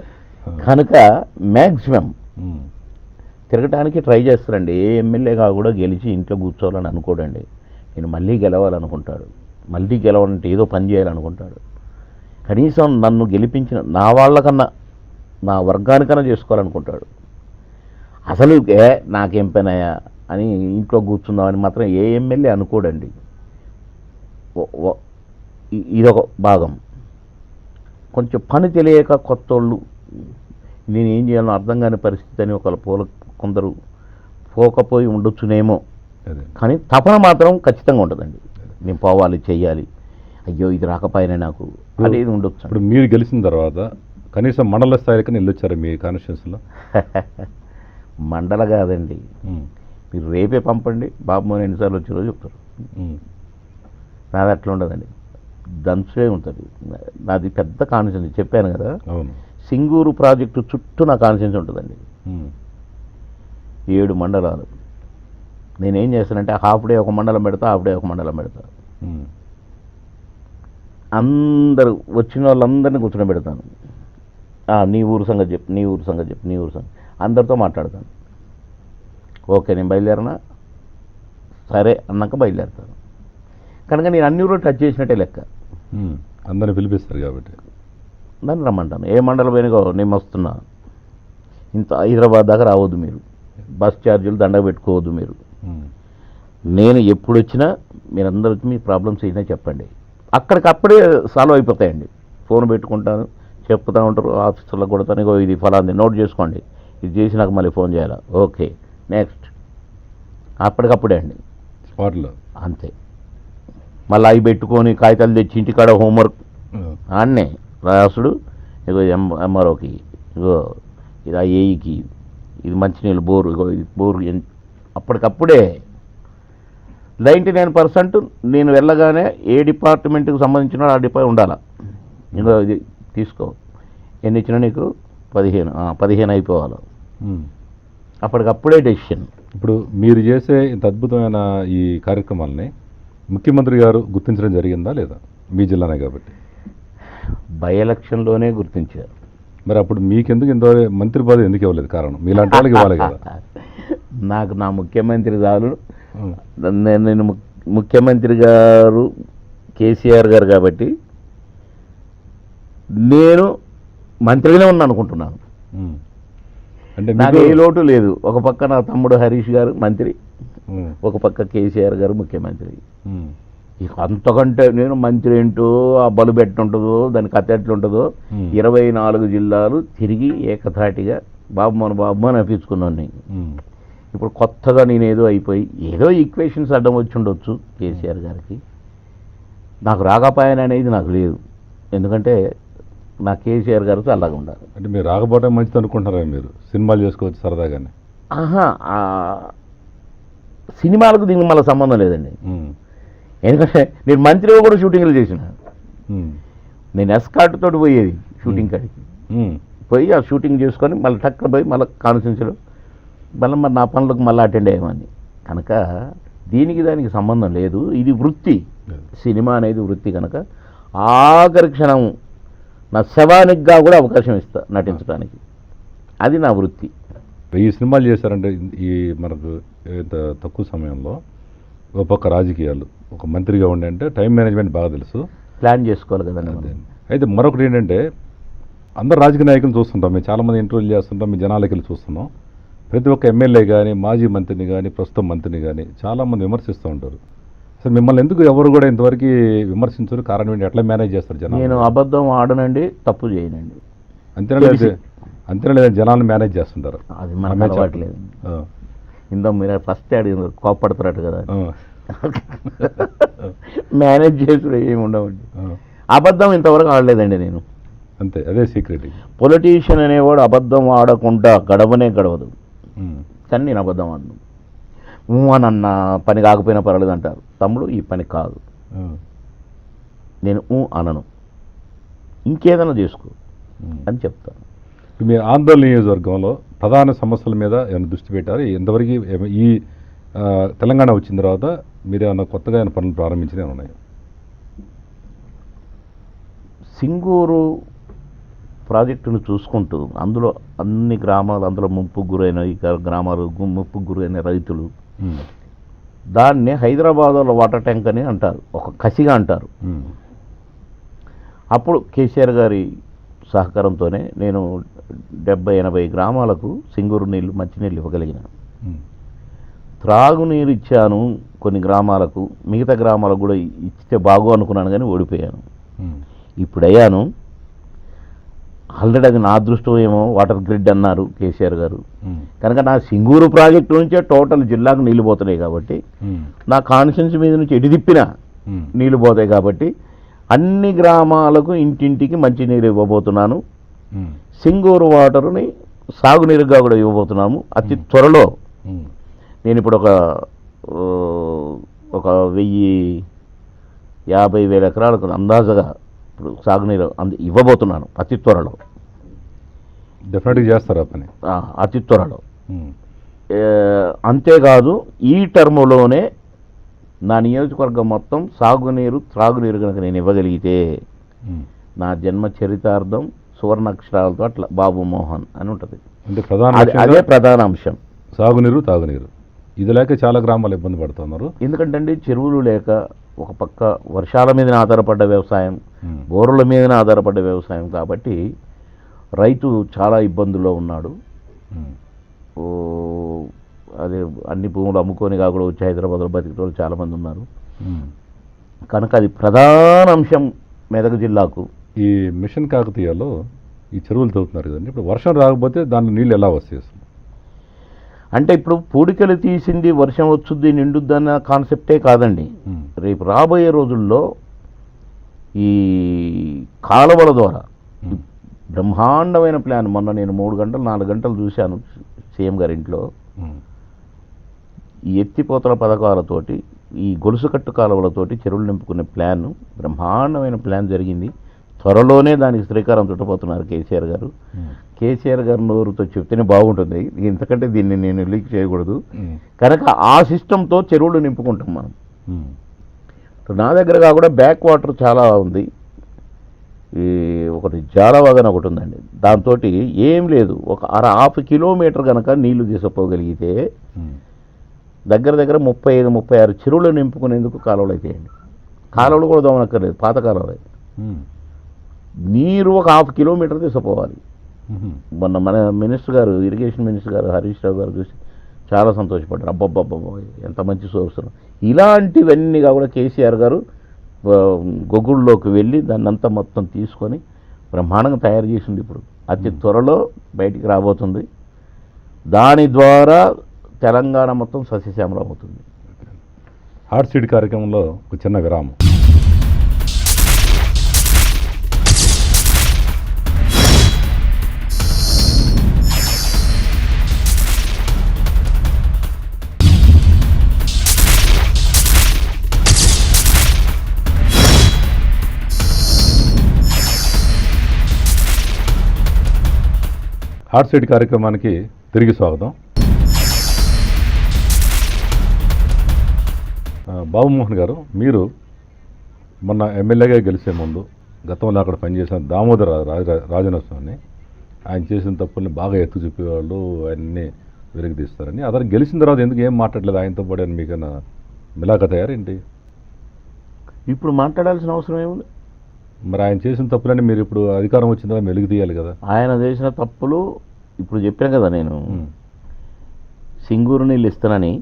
కనుక మ్యాక్సిమం తిరగటానికి ట్రై చేస్తారండి. ఏ ఎమ్మెల్యేగా కూడా గెలిచి ఇంట్లో కూర్చోవాలని అనుకోడండి. నేను మళ్ళీ గెలవాలనుకుంటాడు, మళ్ళీ గెలవాలంటే ఏదో పని చేయాలనుకుంటాడు. కనీసం నన్ను గెలిపించిన నా వాళ్ళకన్నా నా వర్గానికన్నా చేసుకోవాలనుకుంటాడు. అసలు నాకేం పనయ్యా అని ఇంట్లో కూర్చుందామని మాత్రం ఏ ఎమ్మెల్యే అనుకోడండి. ఇదొక భాగం. కొంచెం పని తెలియక కొత్త వాళ్ళు నేను ఏం చేయాలో అర్థం కాని పరిస్థితి అని కొందరు పోకపోయి ఉండొచ్చునేమో, కానీ తపన మాత్రం ఖచ్చితంగా ఉంటుందండి. నేను పోవాలి, చెయ్యాలి, అయ్యో ఇది రాకపోయినా నాకు అనేది ఉండొచ్చు. ఇప్పుడు మీరు గెలిచిన తర్వాత కనీసం మండల స్థాయికి వెళ్ళొచ్చారు మీ కాన్స్టిట్యున్సీలో? మండల కాదండి, మీరు రేపే పంపండి బాబు ఎన్నిసార్లు వచ్చారో చెప్తారు. నాది అట్లా ఉండదండి, దంచే ఉంటుంది. నాది పెద్ద కాన్స్టిట్యున్సీ చెప్పాను కదా, సింగూరు ప్రాజెక్టు చుట్టూ నా కాన్స్టిట్యున్సీ ఉంటుందండి. 7 మండలాలు. నేనేం చేస్తానంటే హాఫ్ డే ఒక మండలం పెడతా, హాఫ్ డే ఒక మండలం పెడతా. అందరూ వచ్చిన వాళ్ళందరినీ కూర్చొని పెడతాను. నీ ఊరు సంగతి చెప్పు, నీ ఊరు సంగతి చెప్పు, నీ ఊరు సంగతి అందరితో మాట్లాడతాను. ఓకే నేను బయలుదేరనా, సరే అన్నాక బయలుదేరుతాను. కనుక నేను అన్ని ఊరు టచ్ చేసినట్టే లెక్క. అందరిని పిలిపిస్తారు కాబట్టి దాన్ని రమ్మంటాను. ఏ మండలం పోయినా నేను వస్తున్నా, ఇంత హైదరాబాద్ దాకా రావద్దు మీరు, బస్ ఛార్జీలు దండగ పెట్టుకోవద్దు మీరు. నేను ఎప్పుడు వచ్చినా మీరందరూ వచ్చి మీ ప్రాబ్లమ్స్ అయినా చెప్పండి, అక్కడికప్పుడే సాల్వ్ అయిపోతాయండి. ఫోన్ పెట్టుకుంటాను, చెప్తూ ఉంటారు ఆఫీసులో కొడతాను, ఇగో ఇది ఫలాంది నోట్ చేసుకోండి, ఇది చేసి నాకు మళ్ళీ ఫోన్ చేయాలా, ఓకే నెక్స్ట్, అప్పటికప్పుడే అండి స్పాట్లో అంతే. మళ్ళీ అవి పెట్టుకొని కాగితాలు తెచ్చి ఇంటికాడ హోంవర్క్ ఆడనే రాసుడు, ఇగో ఎంఆర్ఓకి, ఇగో ఇది ఏఈకి, ఇది మంచినీళ్ళు బోరు, ఇగో ఇది బోరు, అప్పటికప్పుడే 99% నేను వెళ్ళగానే ఏ డిపార్ట్మెంట్కి సంబంధించిన ఆ డిపార్ట్మెంట్ ఉండాలా. ఇంకో ఇది తీసుకో, ఎన్ని ఇచ్చినా నీకు 15 అయిపోవాలి, అప్పటికప్పుడే డెసిషన్. ఇప్పుడు మీరు చేసే ఇంత అద్భుతమైన ఈ కార్యక్రమాలని ముఖ్యమంత్రి గారు గుర్తించడం జరిగిందా లేదా? మీ జిల్లానే కాబట్టి బై ఎలక్షన్లోనే గుర్తించారు. మరి అప్పుడు మీకెందుకు ఇంత మంత్రి పదవి ఎందుకు ఇవ్వలేదు? కారణం మీలాంటి వాళ్ళకి ఇవ్వాలి కదా. నాకు నా ముఖ్యమంత్రి గారు, నేను ముఖ్యమంత్రి గారు కేసీఆర్ గారు కాబట్టి నేను మంత్రిగానే ఉన్నా అనుకుంటున్నాను. అంటే నాకు ఏ లోటు లేదు. ఒక పక్క నా తమ్ముడు హరీష్ గారు మంత్రి, ఒక పక్క కేసీఆర్ గారు ముఖ్యమంత్రి. ఇక అంతకంటే నేను మంత్రి ఏంటో ఆ బలు ఉంటుందో దాని కథ ఎట్లుంటుందో 24 జిల్లాలు తిరిగి ఏకధాటిగా బాబు అని అనిపించుకున్నాను. ఇప్పుడు కొత్తగా నేను ఏదో అయిపోయి ఏదో ఈక్వేషన్స్ అడ్డం వచ్చి ఉండొచ్చు కేసీఆర్ గారికి, నాకు రాకపోయాను అనేది నాకు లేదు. ఎందుకంటే నా కేసీఆర్ గారితో అలాగే ఉండాలి. అంటే మీరు రాకపోవడం మంచిది అనుకుంటున్నారా? మీరు సినిమాలు చేసుకోవచ్చు సరదాగానే. సినిమాలకు దీనికి మళ్ళీ సంబంధం లేదండి. ఎందుకంటే నేను మంత్రిగా కూడా షూటింగ్లు చేసిన. నేను ఎస్కార్ట్ తోటి పోయేది షూటింగ్ కాడికి, పోయి ఆ షూటింగ్ చేసుకొని మళ్ళీ టక్కన పోయి మళ్ళీ కాన్స్టిట్యున్సీలో మళ్ళీ మరి నా పనులకు మళ్ళీ అటెండ్ అయ్యామని. కనుక దీనికి దానికి సంబంధం లేదు, ఇది వృత్తి. సినిమా అనేది వృత్తి కనుక ఆఖరి క్షణం నా శవానికిగా కూడా అవకాశం ఇస్తా నటించడానికి, అది నా వృత్తి. 1000 సినిమాలు చేశారంటే ఈ మనకు ఇంత తక్కువ సమయంలో ఒక పక్క రాజకీయాలు, ఒక మంత్రిగా ఉండే అంటే టైం మేనేజ్మెంట్ బాగా తెలుసు, ప్లాన్ చేసుకోవాలి కదండి మనం. అయితే మరొకటి ఏంటంటే అందరు రాజకీయ నాయకులు చూస్తుంటాం, మేము చాలామంది ఇంటర్వ్యూలు చేస్తుంటాం, మీ జనాలకి వెళ్ళి చూస్తున్నాం. ప్రతి ఒక్క ఎమ్మెల్యే కానీ మాజీ మంత్రిని కానీ ప్రస్తుతం మంత్రిని కానీ చాలామంది విమర్శిస్తూ ఉంటారు. అసలు మిమ్మల్ని ఎందుకు ఎవరు కూడా ఇంతవరకు విమర్శించరు? కారణం ఏంటి? ఎట్లా మేనేజ్ చేస్తారు జనాలు? నేను అబద్ధం ఆడనండి, తప్పు చేయనండి. అంతేనా లేదా జనాలను మేనేజ్ చేస్తుంటారు? అది మనకు అలవాట్లేదు. ఇందా మీరు ఫస్ట్ అడిగినారు, కోప్పడతారట కదా, మేనేజ్ చేసుడు ఏమి ఉండవండి. అబద్ధం ఇంతవరకు ఆడలేదండి నేను, అంతే. అదే సీక్రెట్. పొలిటీషియన్ అనేవాడు అబద్ధం ఆడకుండా గడవనే గడవదు. కానీ నేను అబద్ధం ఆడను. అనన్న పని కాకపోయినా పర్వాలేదు అంటారు, తమ్ముడు ఈ పని కాదు, నేను అనను, ఇంకేదైనా చేసుకో అని చెప్తాను. మీ ఆందోళన నియోజకవర్గంలో ప్రధాన సమస్యల మీద ఏమైనా దృష్టి పెట్టారు? ఎంతవరకు ఈ తెలంగాణ వచ్చిన తర్వాత మీరు ఏమైనా కొత్తగా ఏమైనా పనులు ప్రారంభించినవి ఉన్నాయి? సింగూరు ప్రాజెక్టును చూసుకుంటూ అందులో అన్ని గ్రామాలు, అందులో ముంపుకు గురైన గ్రామాలు, ముంపుకు గురైన రైతులు, దాన్ని హైదరాబాద్లో వాటర్ ట్యాంక్ అని అంటారు, ఒక కసిగా అంటారు. అప్పుడు కేసీఆర్ గారి సహకారంతోనే నేను 70-80 గ్రామాలకు సింగూరు నీళ్ళు, మంచినీళ్ళు ఇవ్వగలిగినాను. త్రాగునీరు ఇచ్చాను కొన్ని గ్రామాలకు, మిగతా గ్రామాలకు కూడా ఇస్తే బాగు అనుకున్నాను కానీ ఓడిపోయాను. ఇప్పుడు అయ్యాను. ఆల్రెడీ అది నా అదృష్టం ఏమో, వాటర్ గ్రిడ్ అన్నారు కేసీఆర్ గారు. కనుక నా సింగూరు ప్రాజెక్టు నుంచే టోటల్ జిల్లాకు నీళ్లు పోతున్నాయి కాబట్టి, నా కాన్స్టిట్యున్సీ మీద నుంచి ఎటు తిప్పినా నీళ్లు పోతాయి కాబట్టి అన్ని గ్రామాలకు ఇంటింటికి మంచినీరు ఇవ్వబోతున్నాను. సింగూరు వాటర్ని సాగునీరుగా కూడా ఇవ్వబోతున్నాము అతి త్వరలో. నేను ఇప్పుడు ఒక 1,50,000 ఎకరాలకు అందాజగా ఇప్పుడు సాగునీరు ఇవ్వబోతున్నాను అతి త్వరలో. డెఫినెట్గా చేస్తారా పని? అతి త్వరలో. అంతేకాదు ఈ టర్ములోనే నా నియోజకవర్గం మొత్తం సాగునీరు, త్రాగునీరు కనుక నేను ఇవ్వగలిగితే నా జన్మ చరితార్థం సువర్ణాక్షరాలతో అట్లా బాబు మోహన్ అని ఉంటుంది. అంటే అదే ప్రధాన అంశం, సాగునీరు, తాగునీరు. ఇది లేక చాలా గ్రామాలు ఇబ్బంది పడుతున్నారు. ఎందుకంటే అండి చెరువులు లేక, ఒక పక్క వర్షాల మీదనే ఆధారపడ్డ వ్యవసాయం, బోరుల మీదనే ఆధారపడ్డ వ్యవసాయం కాబట్టి రైతు చాలా ఇబ్బందుల్లో ఉన్నాడు. అదే అన్ని భూములు అమ్ముకొని కాకుండా వచ్చి హైదరాబాద్లో బతికే వాళ్ళు చాలామంది ఉన్నారు. కనుక అది ప్రధాన అంశం మెదక్ జిల్లాకు. ఈ మిషన్ కాకతీయలో ఈ చెరువులు తవ్వుతున్నారు కదండి, ఇప్పుడు వర్షం రాకపోతే దాంట్లో నీళ్ళు ఎలా వస్తాయి? అంటే ఇప్పుడు పూడికలు తీసింది వర్షం వచ్చుద్ది నిండుద్ది అన్న కాన్సెప్టే కాదండి. రేపు రాబోయే రోజుల్లో ఈ కాలువల ద్వారా బ్రహ్మాండమైన ప్లాన్. మొన్న నేను 3 గంటలు 4 గంటలు చూశాను సీఎం గారి ఇంట్లో. ఈ ఎత్తిపోతల పథకాలతోటి, ఈ గొలుసు కట్టు కాలువలతోటి చెరువులు నింపుకునే ప్లాన్, బ్రహ్మాండమైన ప్లాన్ జరిగింది. త్వరలోనే దానికి శ్రీకారం చుట్టబోతున్నారు కేసీఆర్ గారు. కేసీఆర్ గారు నోరుతో చెప్తేనే బాగుంటుంది, ఎందుకంటే దీన్ని నేను లీక్ చేయకూడదు. కనుక ఆ సిస్టంతో చెరువులు నింపుకుంటాం మనం. నా దగ్గర కాకుండా బ్యాక్ వాటర్ చాలా ఉంది. ఈ ఒకటి జాలవాగన ఒకటి ఉందండి, దాంతో ఏం లేదు, ఒక 1/2 కిలోమీటర్ కనుక నీళ్లు తీసుకుపోగలిగితే దగ్గర 35-36 చెరువులు నింపుకునేందుకు కాలువలు అయితాయండి. కాలువలు కూడా దోమనక్కర్లేదు, పాత కాలువలు. నీరు ఒక 1/2 కిలోమీటర్ తీసుకుపోవాలి. మొన్న మన మినిస్టర్ గారు, ఇరిగేషన్ మినిస్టర్ గారు హరీష్ రావు గారు చూసి చాలా సంతోషపడ్డారు. అబ్బబ్బబ్బ ఎంత మంచి సోర్స్. ఇలాంటివన్నీ కూడా కేసీఆర్ గారు గొగ్గుళ్ళలోకి వెళ్ళి దాన్ని అంతా మొత్తం తీసుకొని బ్రహ్మాండంగా తయారు చేసింది. ఇప్పుడు అతి త్వరలో బయటికి రాబోతుంది. దాని ద్వారా తెలంగాణ మొత్తం సస్యశ్యామలం అవుతుంది. హాట్ సీడ్ కార్యక్రమంలో ఒక చిన్న విరామం. హాట్ సీడ్ కార్యక్రమానికి తిరిగి స్వాగతం. బాబుమోహన్ గారు, మీరు మొన్న ఎమ్మెల్యేగా గెలిచే ముందు గతంలో అక్కడ పనిచేసిన దామోదర రాజనరసింహని ఆయన చేసిన తప్పుల్ని బాగా ఎత్తు చూపేవాళ్ళు, ఆయన్ని వెలికి తీస్తారని. అతను గెలిచిన తర్వాత ఎందుకు ఏం మాట్లాడలేదు ఆయనతో పాటు అని మీకన్నా మిలాఖత్ అయ్యారేంటి? ఇప్పుడు మాట్లాడాల్సిన అవసరం ఏముంది? మరి ఆయన చేసిన తప్పులని మీరు ఇప్పుడు అధికారం వచ్చిన తర్వాత వెలికి తీయాలి కదా. ఆయన చేసిన తప్పులు ఇప్పుడు చెప్పాను కదా నేను. సింగూరు నీళ్ళు ఇస్తానని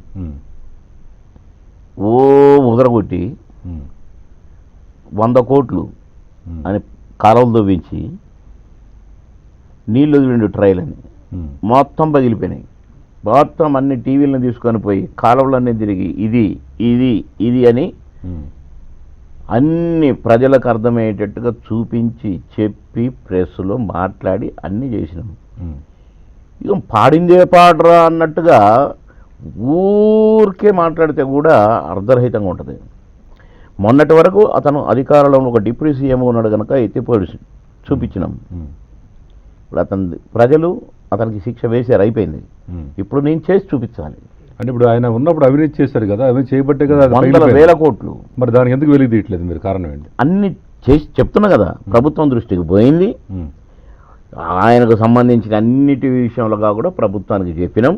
ఓ ముదరగొట్టి 100 కోట్లు అని కాలువలు తవ్వించి నీళ్ళు వదిలిండు ట్రైల్ అని మొత్తం పగిలిపోయినాయి. మొత్తం అన్ని టీవీలను తీసుకొని పోయి కాలువలన్నీ తిరిగి ఇది ఇది ఇది అని అన్ని ప్రజలకు అర్థమయ్యేటట్టుగా చూపించి చెప్పి ప్రెస్లో మాట్లాడి అన్నీ చేసినాం. ఇక పాడిందే పాడరా అన్నట్టుగా ఊరికే మాట్లాడితే కూడా అర్ధరహితంగా ఉంటుంది. మొన్నటి వరకు అతను అధికారంలో ఒక డిప్యూటీ సీఎం ఉన్నాడు కనుక ఎత్తిపోయి చూపించినాం. ఇప్పుడు ప్రజలు అతనికి శిక్ష వేసారు, అయిపోయింది. ఇప్పుడు నేను చేసి చూపించాలి. అంటే ఇప్పుడు ఆయన ఉన్నప్పుడు అవినీతి చేశారు కదా, అవినీతి చేయబట్టే కదా 100,000 కోట్లు. మరి దానికి ఎందుకు వెలికి తీయట్లేదు మీరు? కారణం ఏంటి? అన్ని చేసి చెప్తున్నా కదా, ప్రభుత్వం దృష్టికి పోయింది. ఆయనకు సంబంధించిన అన్నిటి విషయంలో కూడా ప్రభుత్వానికి చెప్పినాం.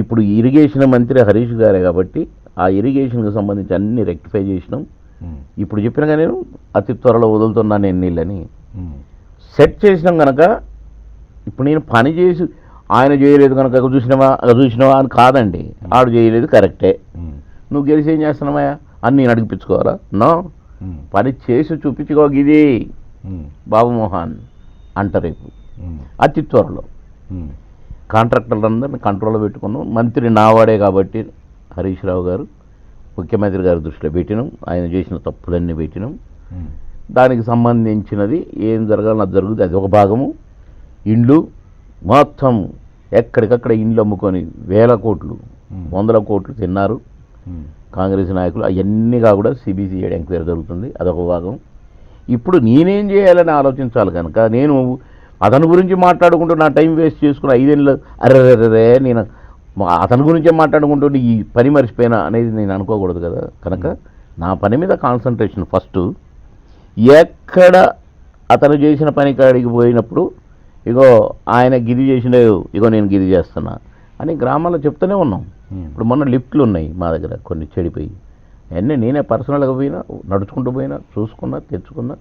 ఇప్పుడు ఇరిగేషన్ మంత్రి హరీష్ గారే కాబట్టి ఆ ఇరిగేషన్కి సంబంధించి అన్ని రెక్టిఫై చేసినాం. ఇప్పుడు చెప్పినగా నేను అతి త్వరలో వదులుతున్నాను నేను నీళ్ళని సెట్ చేసినాం కనుక ఇప్పుడు నేను పని చేసి ఆయన చేయలేదు కనుక చూసినావా అని కాదండి. ఆడు చేయలేదు కరెక్టే, నువ్వు గెలిచి ఏం చేస్తున్నావా అని నేను అడిగిపించుకోవాలా? నో, పని చేసి చూపించుకో ఇది బాబుమోహన్ అంట రేపు అతి త్వరలో. కాంట్రాక్టర్లందరినీ కంట్రోల్లో పెట్టుకున్నాం. మంత్రి నావాడే కాబట్టి హరీష్ రావు గారు ముఖ్యమంత్రి గారి దృష్టిలో పెట్టినాం. ఆయన చేసిన తప్పులన్నీ పెట్టినాం. దానికి సంబంధించినది ఏం జరగాలన్నా జరుగుతుంది. అది ఒక భాగము. ఇండ్లు మొత్తం ఎక్కడికక్కడ ఇండ్లు అమ్ముకొని 1000 కోట్లు 100 కోట్లు తిన్నారు కాంగ్రెస్ నాయకులు. అవన్నీ కూడా సిబిసిఐడి ఎంక్వైరీ జరుగుతుంది, అదొక భాగం. ఇప్పుడు నేనేం చేయాలని ఆలోచించాలి కనుక నేను అతని గురించి మాట్లాడుకుంటూ నా టైం వేస్ట్ చేసుకుని 5 ఏళ్ళు అర్రే నేను అతని గురించే మాట్లాడుకుంటూ ఈ పని మర్చిపోయినా అనేది నేను అనుకోకూడదు కదా. కనుక నా పని మీద కాన్సన్ట్రేషన్ ఫస్ట్. ఎక్కడ అతను చేసిన పని కాడికి పోయినప్పుడు ఇగో ఆయన గిది చేసినావు, ఇగో నేను గిది చేస్తున్నా అని గ్రామాల్లో చెప్తూనే ఉన్నాం. ఇప్పుడు మొన్న లిఫ్ట్లు ఉన్నాయి మా దగ్గర కొన్ని చెడిపోయి, అన్నీ నేనే పర్సనల్గా పోయినా, నడుచుకుంటూ పోయినా, చూసుకున్నా, తెచ్చుకున్నా.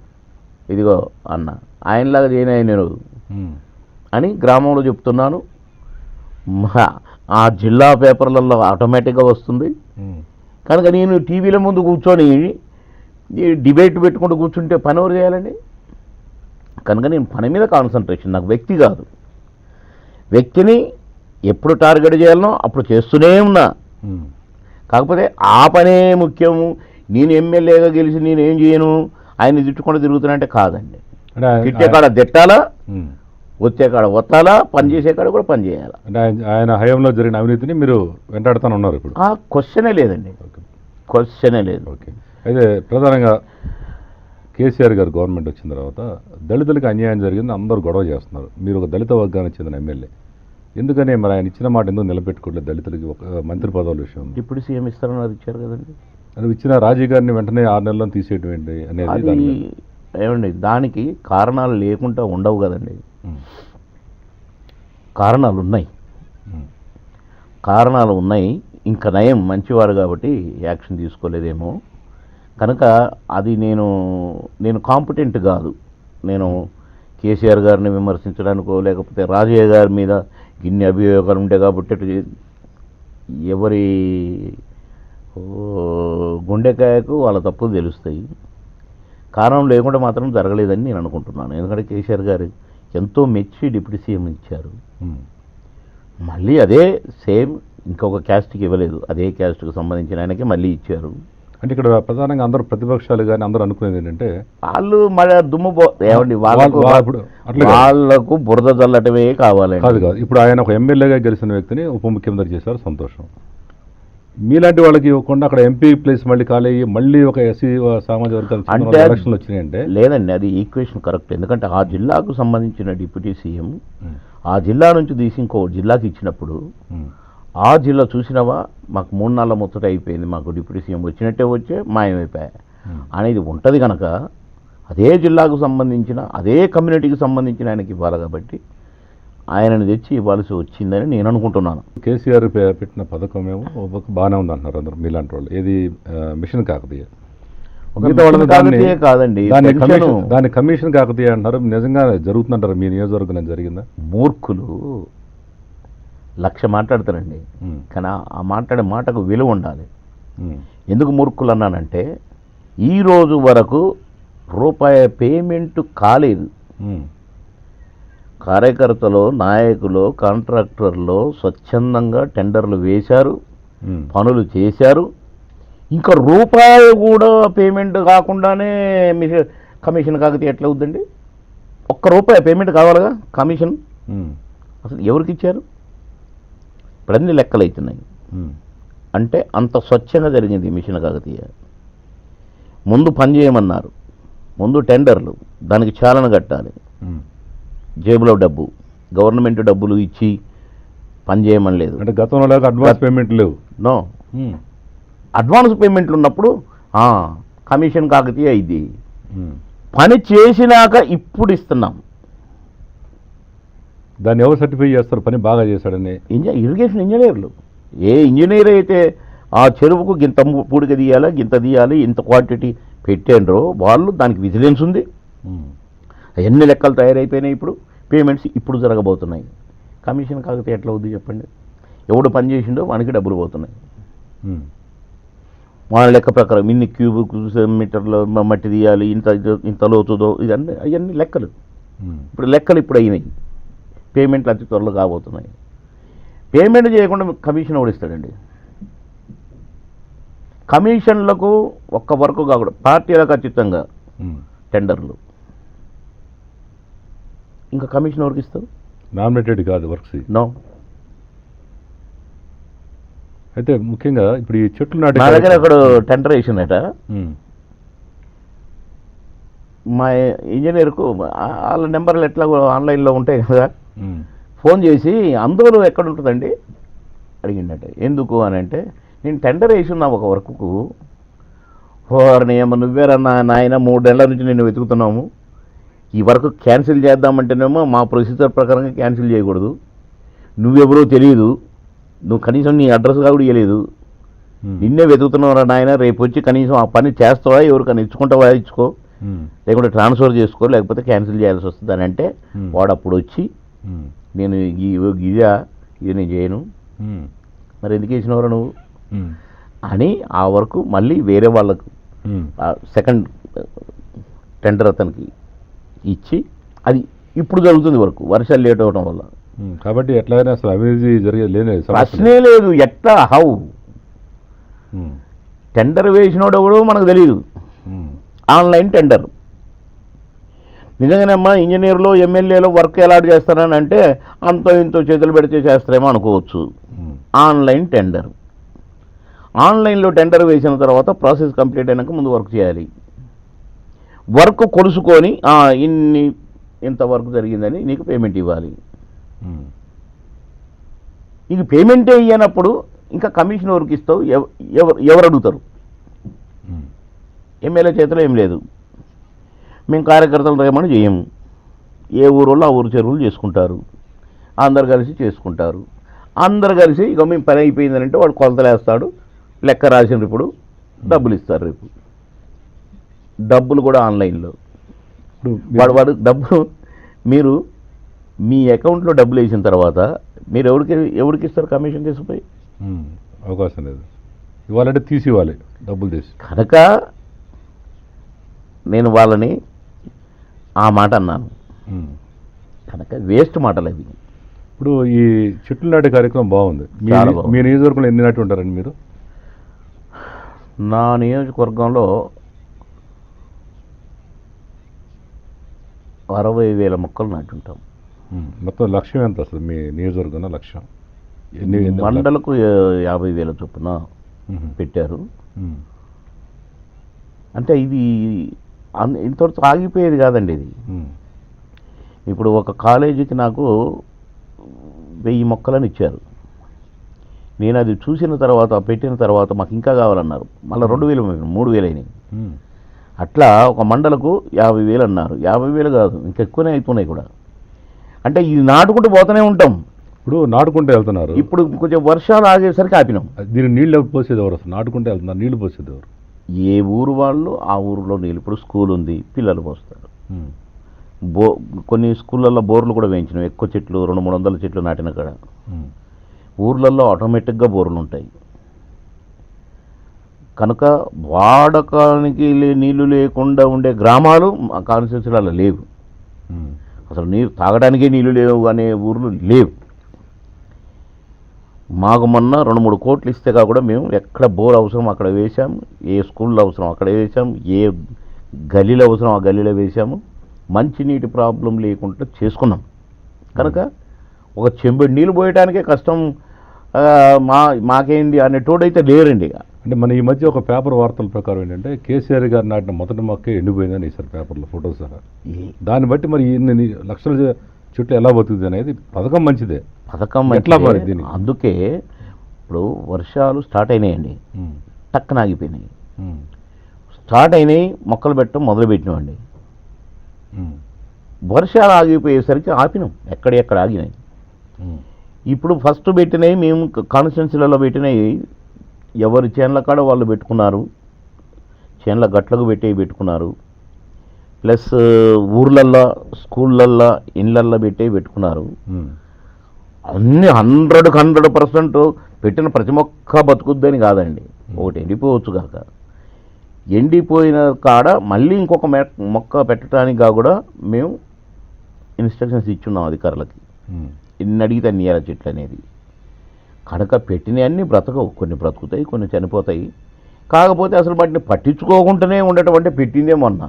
ఇదిగో అన్న ఆయనలాగా చేయనా నేను అని గ్రామంలో చెప్తున్నాను. ఆ జిల్లా పేపర్లలో ఆటోమేటిక్గా వస్తుంది కనుక నేను టీవీల ముందు కూర్చొని డిబేట్ పెట్టుకుంటూ కూర్చుంటే పని ఎవరు చేయాలండి? కనుక నేను పని మీద కాన్సన్ట్రేషన్, నాకు వ్యక్తి కాదు. వ్యక్తిని ఎప్పుడు టార్గెట్ చేయాలనో అప్పుడు చేస్తూనే ఉన్నా. కాకపోతే ఆ పనే ముఖ్యము. నేను ఎమ్మెల్యేగా గెలిచి నేనేం చేయను, ఆయన తిట్టుకుంటూ తిరుగుతున్నా అంటే కాదండి. తిట్టే కాడ తిట్టాలా, వచ్చే కాడ వత్తాలా, పని చేసే కాడ కూడా పని చేయాలా. అంటే ఆయన హయాంలో జరిగిన అవినీతిని మీరు వెంటాడుతూనే ఉన్నారు ఇప్పుడు? క్వశ్చనే లేదండి, క్వశ్చనే లేదు. ఓకే. అయితే ప్రధానంగా కేసీఆర్ గారు గవర్నమెంట్ వచ్చిన తర్వాత దళితులకు అన్యాయం జరిగింది, అందరూ గొడవ చేస్తున్నారు. మీరు ఒక దళిత వర్గానికి చెందిన ఎమ్మెల్యే, ఎందుకని మరి ఆయన ఇచ్చిన మాట ఎందుకు నిలబెట్టుకోవట్లేదు? దళితులకి ఒక మంత్రి పదవుల విషయం ఇప్పుడు సీఎం ఇస్తారని అది ఇచ్చారు కదండి. అది ఇచ్చిన రాజీ గారిని వెంటనే 6 నెలల్లో తీసేయడం ఏంటి అనేది ఏమండి? దానికి కారణాలు లేకుండా ఉండవు కదండి. కారణాలు ఉన్నాయి, కారణాలు ఉన్నాయి. ఇంకా నయం మంచివాడు కాబట్టి యాక్షన్ తీసుకోలేదేమో. కనుక అది నేను కాంపిటెంట్ కాదు. నేను కేసీఆర్ గారిని విమర్శించడానికో లేకపోతే రాజయ్య గారి మీద ఇన్ని అభియోగాలు ఉంటాయి కాబట్టి ఎవరి గుండెకాయకు వాళ్ళ తప్పులు తెలుస్తాయి. కారణం లేకుండా మాత్రం జరగలేదని నేను అనుకుంటున్నాను. ఎందుకంటే కేసీఆర్ గారు ఎంతో మెచ్చి డిప్యూటీ సీఎం ఇచ్చారు. మళ్ళీ అదే సేమ్ ఇంకొక క్యాస్ట్కి ఇవ్వలేదు, అదే క్యాస్ట్కి సంబంధించిన ఆయనకి మళ్ళీ ఇచ్చారు. అంటే ఇక్కడ ప్రధానంగా అందరూ ప్రతిపక్షాలు కానీ అందరూ అనుకునేది ఏంటంటే వాళ్ళు మళ్ళీ దుమ్ము ఏమండి వాళ్ళకు బురద చల్లటమే కావాలి. కాదు కాదు, ఇప్పుడు ఆయన ఒక ఎమ్మెల్యేగా గెలిచిన వ్యక్తిని ఉప ముఖ్యమంత్రి చేశారు, సంతోషం. మీలాంటి వాళ్ళకి ఇవ్వకుండా అక్కడ ఎంపీ ప్లేస్ మళ్ళీ ఖాళీ అయ్యి మళ్ళీ ఒక ఎస్సీ సామాజిక వర్గానికి ఎలక్షన్లు వచ్చినాయంటే లేదండి, అది ఈక్వేషన్ కరెక్ట్. ఎందుకంటే ఆ జిల్లాకు సంబంధించిన డిప్యూటీ సీఎం ఆ జిల్లా నుంచి తీసి ఇంకో జిల్లాకి ఇచ్చినప్పుడు ఆ జిల్లా చూసినావా మాకు 3 నెలల ముచ్చట అయిపోయింది, మాకు డిప్యూటీ సీఎం వచ్చినట్టే వచ్చే మాయమైపోయా అనేది ఉంటుంది కనుక అదే జిల్లాకు సంబంధించిన అదే కమ్యూనిటీకి సంబంధించిన ఆయనకి ఇవ్వాలి కాబట్టి ఆయనను తెచ్చి ఇవ్వాల్సి వచ్చిందని నేను అనుకుంటున్నాను. కేసీఆర్ పెట్టిన పథకం ఏమో ఒక బాగానే ఉంది అంటున్నారు అందరూ మీలాంటి వాళ్ళు. ఏది మిషన్ కాకతీయ. మిగతా వాళ్ళని కాకతీయ కాదండి, దాన్ని కమిషన్ కాకతీయ అంటారు. నిజంగా జరుగుతుందంటారు మీ నియోజకవర్గం జరిగిందా? మూర్ఖులు 1,00,000 మాట్లాడతారండి, కానీ ఆ మాట్లాడే మాటకు విలువ ఉండాలి. ఎందుకు మూర్ఖులు అన్నానంటే ఈ రోజు వరకు రూపాయి పేమెంట్ కాలేదు. కార్యకర్తలు, నాయకులు, కాంట్రాక్టర్లు స్వచ్ఛందంగా టెండర్లు వేశారు, పనులు చేశారు. ఇంకా రూపాయి కూడా పేమెంట్ కాకుండానే కమిషన్ కాకతీయ ఎట్లా అవుద్దండి? ₹1 పేమెంట్ కావాలిగా కమిషన్. అసలు ఎవరికి ఇచ్చారు? ఇప్పుడన్నీ లెక్కలు అవుతున్నాయి. అంటే అంత స్వచ్ఛంగా జరిగింది మిషన్ కాకతీయ. ముందు పని చేయమన్నారు, ముందు టెండర్లు, దానికి చాలన కట్టాలి, జేబులో డబ్బు, గవర్నమెంట్ డబ్బులు ఇచ్చి పని చేయమని లేదు. అంటే గతంలో అడ్వాన్స్ పేమెంట్ లేవు. నో, అడ్వాన్స్ పేమెంట్లు ఉన్నప్పుడు కమిషన్ కాకతీయ ఇది. పని చేసినాక ఇప్పుడు ఇస్తున్నాం. దాన్ని ఎవరు సర్టిఫై చేస్తారు పని బాగా చేశాడని? ఇరిగేషన్ ఇంజనీర్లు. ఏ ఇంజనీర్ అయితే ఆ చెరువుకు గింత పూడిక తీయాలి, గింత తీయాలి, ఇంత క్వాంటిటీ పెట్టారో వాళ్ళు, దానికి విజిలెన్స్ ఉంది. ఎన్ని లెక్కలు తయారైపోయినాయి. ఇప్పుడు పేమెంట్స్ ఇప్పుడు జరగబోతున్నాయి. కమిషన్ కాకతీయ ఎట్లా అవుద్ది చెప్పండి? ఎవడు పని చేసిండో వానికి డబ్బులు పోతున్నాయి. వాళ్ళ లెక్క ప్రకారం ఇన్ని క్యూబిక్ మీటర్లు మట్టి తీయాలి, ఇంత లోతుదో, ఇదన్నీ అవన్నీ లెక్కలు. ఇప్పుడు లెక్కలు ఇప్పుడు అయినాయి, పేమెంట్లు అతి త్వరలో కాబోతున్నాయి. పేమెంట్ చేయకుండా కమిషన్ ఓడిస్తాడండి. కమిషన్లకు ఒక్క వరకు కాకుండా పార్టీలకు ఖచ్చితంగా టెండర్లు, ఇంకా కమిషన్ ఎవరికి ఇస్తారు? నామినేటెడ్ కాదు వర్క్స్. నో. అయితే ముఖ్యంగా ఇప్పుడు ఈ చెట్లు నా దగ్గర అక్కడ టెండర్ వేసిందట. మా ఇంజనీర్కు వాళ్ళ నెంబర్లు ఎట్లా ఆన్లైన్లో ఉంటాయి కదా, ఫోన్ చేసి అందులో ఎక్కడ ఉంటుందండి అడిగిండట. ఎందుకు అని అంటే, నేను టెండర్ వేసి ఉన్నా ఒక వర్క్కు. ఓర్ని ఏమో నువ్వేరన్నా నాయన 3 నెలల నుంచి నేను వెతుకుతున్నాము, ఈ వర్క్ క్యాన్సిల్ చేద్దామంటేనేమో మా ప్రొసీజర్ ప్రకారంగా క్యాన్సిల్ చేయకూడదు, నువ్వెవరో తెలియదు, నువ్వు కనీసం నీ అడ్రస్ కూడా ఇవ్వలేదు, నిన్నే వెతుకుతున్నావురా నాయన, రేపు వచ్చి కనీసం ఆ పని చేస్తావా, ఎవరికైనా ఇచ్చుకుంటావా ఇచ్చుకో, లేకుంటే ట్రాన్స్ఫర్ చేసుకో, లేకపోతే క్యాన్సిల్ చేయాల్సి వస్తుంది అని అంటే, వాడు అప్పుడు వచ్చి నేను ఇది నేను చేయను, మరి ఎందుకు వేసినవరా నువ్వు అని ఆ వరకు మళ్ళీ వేరే వాళ్ళకు సెకండ్ టెండర్ అతనికి ఇచ్చి, అది ఇప్పుడు జరుగుతుంది వరకు, వర్షాలు లేట్ అవడం వల్ల. కాబట్టి ఎట్లాగైనా అసలు అభివృద్ధి జరిగేది ప్రశ్నే లేదు. ఎట్లా, హౌ? టెండర్ వేసినోడు ఎవడో మనకు తెలియదు, ఆన్లైన్ టెండర్. నిజంగానేమ్మా ఇంజనీర్లు, ఎమ్మెల్యేలు వర్క్ అలాట్ చేస్తారని అంటే అంతో ఇంతో చేతులు పెడితే చేస్తారేమో అనుకోవచ్చు. Online tender. ఆన్లైన్లో టెండర్ వేసిన తర్వాత ప్రాసెస్ కంప్లీట్ అయినాక ముందు వర్క్ చేయాలి. వర్క్ కొలుసుకొని ఇంత వర్క్ జరిగిందని నీకు పేమెంట్ ఇవ్వాలి. నీకు పేమెంటే ఇవ్వనప్పుడు ఇంకా కమిషన్ ఎవరికి ఇస్తావు? ఎవరు అడుగుతారు? ఎమ్మెల్యే చేతిలో ఏం లేదు. మేము కార్యకర్తలు ఏమని చేయము. ఏ ఊరోళ్ళు ఆ ఊరు చెరువులు చేసుకుంటారు, అందరు కలిసి చేసుకుంటారు. అందరు కలిసి ఇక మేము పని అయిపోయిందని అంటే వాడు కొలతలేస్తాడు, లెక్క రాసిన ఇప్పుడు డబ్బులు ఇస్తారు. రేపు డబ్బులు కూడా ఆన్లైన్లో. వాడు డబ్బులు మీరు మీ అకౌంట్లో డబ్బులు వేసిన తర్వాత మీరు ఎవరికి ఇస్తారు కమిషన్ తీసుకుపోయి? అవకాశం లేదు. ఇవ్వాలంటే తీసి ఇవ్వాలి డబ్బులు తీసి. కనుక నేను వాళ్ళని ఆ మాట అన్నాను. కనుక వేస్ట్ మాటలు అవి. ఇప్పుడు ఈ చెట్లు నాటే కార్యక్రమం బాగుంది. మీ నియోజకవర్గంలో ఎన్ని నాటి ఉంటారండి మీరు? నా నియోజకవర్గంలో 60,000 మొక్కలు నాటి ఉంటాం. మొత్తం లక్ష్యం ఎంత వస్తుంది మీ నియోజకవర్గంలో? లక్ష్యం మండలకు 50,000 చొప్పున పెట్టారు. అంటే ఇది ఇంతవరకు ఆగిపోయేది కాదండి. ఇది ఇప్పుడు ఒక కాలేజీకి నాకు 1000 మొక్కలను ఇచ్చారు. నేను అది చూసిన తర్వాత పెట్టిన తర్వాత మాకు ఇంకా కావాలన్నారు. మళ్ళీ 2,000 3,000 అయినాయి. అట్లా ఒక మండలకు 50,000 అన్నారు. 50,000 కాదు, ఇంకెక్కువనే అవుతున్నాయి కూడా. అంటే ఇది నాటుకుంటూ పోతూనే ఉంటాం. ఇప్పుడు నాటుకుంటూ వెళ్తున్నారు. ఇప్పుడు కొంచెం వర్షాలు ఆగేసరికి ఆపినాం. దీన్ని నీళ్ళు పోసేది ఎవరు అసలు? నాటుకుంటూ వెళ్తున్నారు, నీళ్లు పోసేది ఎవరు? ఏ ఊరు వాళ్ళు ఆ ఊరిలో నీళ్ళు. ఇప్పుడు స్కూల్ ఉంది, పిల్లలు పోస్తారు. కొన్ని స్కూళ్ళల్లో బోర్లు కూడా వేయించినాం. ఎక్కువ చెట్లు 200-300 చెట్లు నాటిన కాడ ఊర్లలో ఆటోమేటిక్గా బోర్లు ఉంటాయి. కనుక వాడకానికి నీళ్లు లేకుండా ఉండే గ్రామాలు కాన్స్టిట్యూన్సీలలో లేవు. అసలు నీరు తాగడానికే నీళ్లు లేవు అనే ఊర్లు లేవు. మాకు మొన్న 2-3 కోట్లు ఇస్తే కూడా మేము ఎక్కడ బోర్ అవసరం అక్కడ వేసాం, ఏ స్కూల్లో అవసరం అక్కడ వేసాం, ఏ గల్లీలో అవసరం ఆ గల్లీలో వేసాము. మంచినీటి ప్రాబ్లం లేకుండా చేసుకున్నాం. కనుక ఒక చెంబెడు నీళ్ళు పోయడానికే కష్టం మాకేంటి అనేటోడైతే లేరండి. అంటే మన ఈ మధ్య ఒక పేపర్ వార్తల ప్రకారం ఏంటంటే కేసీఆర్ గారు నాటిన మొదటి మొక్కే ఎండిపోయిందని వేశారు పేపర్లో ఫోటోస్ సహా. దాన్ని బట్టి మరి ఇన్ని లక్షల చెట్లు ఎలా బతుకుతుంది అనేది పథకం మంచిదే. పథకం ఎట్లా మరి దీనికి? అందుకే ఇప్పుడు వర్షాలు స్టార్ట్ అయినాయండి, టక్కన ఆగిపోయినాయి. స్టార్ట్ అయినాయి, మొక్కలు పెట్టడం మొదలుపెట్టినామండి. వర్షాలు ఆగిపోయేసరికి ఆపినాం, ఎక్కడెక్కడ ఆగినాయి. ఇప్పుడు ఫస్ట్ పెట్టినవి మేము కాన్స్టిట్యున్సీలలో పెట్టినవి ఎవరి చేన్ల కాడ వాళ్ళు పెట్టుకున్నారు, చేన్ల గట్లకు పెట్టుకున్నారు. ప్లస్ ఊర్లల్లో స్కూళ్ళల్లో ఇళ్ళల్లో పెట్టుకున్నారు. అన్నీ 100% పెట్టిన ప్రతి మొక్క బతుకుద్దని కాదండి. ఒకటి ఎండిపోవచ్చు కాక, ఎండిపోయిన కాడ మళ్ళీ ఇంకొక మొక్క పెట్టడానికి కూడా మేము ఇన్స్ట్రక్షన్స్ ఇచ్చున్నాం అధికారులకి. ఇన్ని అడిగితే అన్ని ఇయ్యాల చెట్లు అనేది. కనుక పెట్టినవి అన్నీ బ్రతకవు, కొన్ని బ్రతుకుతాయి, కొన్ని చనిపోతాయి. కాకపోతే అసలు వాటిని పట్టించుకోకుండానే ఉండటం పెట్టిందే మొన్న.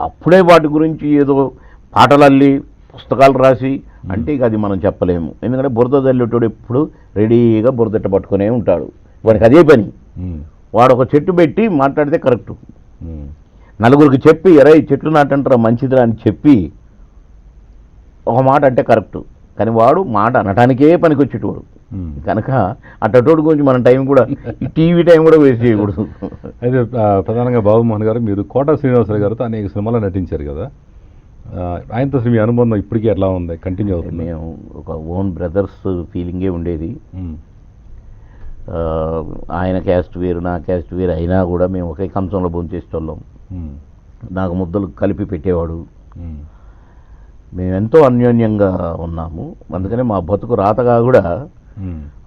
అప్పుడే వాటి గురించి ఏదో పాటలల్లి పుస్తకాలు రాసి అంటే ఇక అది మనం చెప్పలేము. ఎందుకంటే బురద జల్లేటోడు ఎప్పుడు రెడీగా బురదట్ట పట్టుకునే ఉంటాడు, వాడికి అదే పని. వాడు ఒక చెట్టు పెట్టి మాట్లాడితే కరెక్టు. నలుగురికి చెప్పి చెట్లు నాటంటారా మంచిదిరా అని చెప్పి ఒక మాట అంటే కరెక్టు. కానీ వాడు మాట అనటానికే పనికొచ్చేటోడు. కనుక అట్టోడు గురించి మన టైం కూడా టీవీ టైం కూడా వేస్ట్ చేయకూడదు. అయితే ప్రధానంగా బాబుమోహన్ గారు, మీరు కోట శ్రీనివాసరావు గారితో అనేక సినిమాలో నటించారు కదా, ఆయనతో మీ అనుబంధం ఇప్పటికీ ఎట్లా ఉంది, కంటిన్యూ అవుతుంది? మేము ఒక ఓన్ బ్రదర్స్ ఫీలింగే ఉండేది. ఆయన క్యాస్ట్ వేరు, నా క్యాస్ట్ వేరు అయినా కూడా మేము ఒకే కంచంలో భోంచేసేవాళ్ళం. నాకు ముద్దలు కలిపి పెట్టేవాడు. మేమెంతో అన్యోన్యంగా ఉన్నాము. అందుకనే మా బతుకు రాతగా కూడా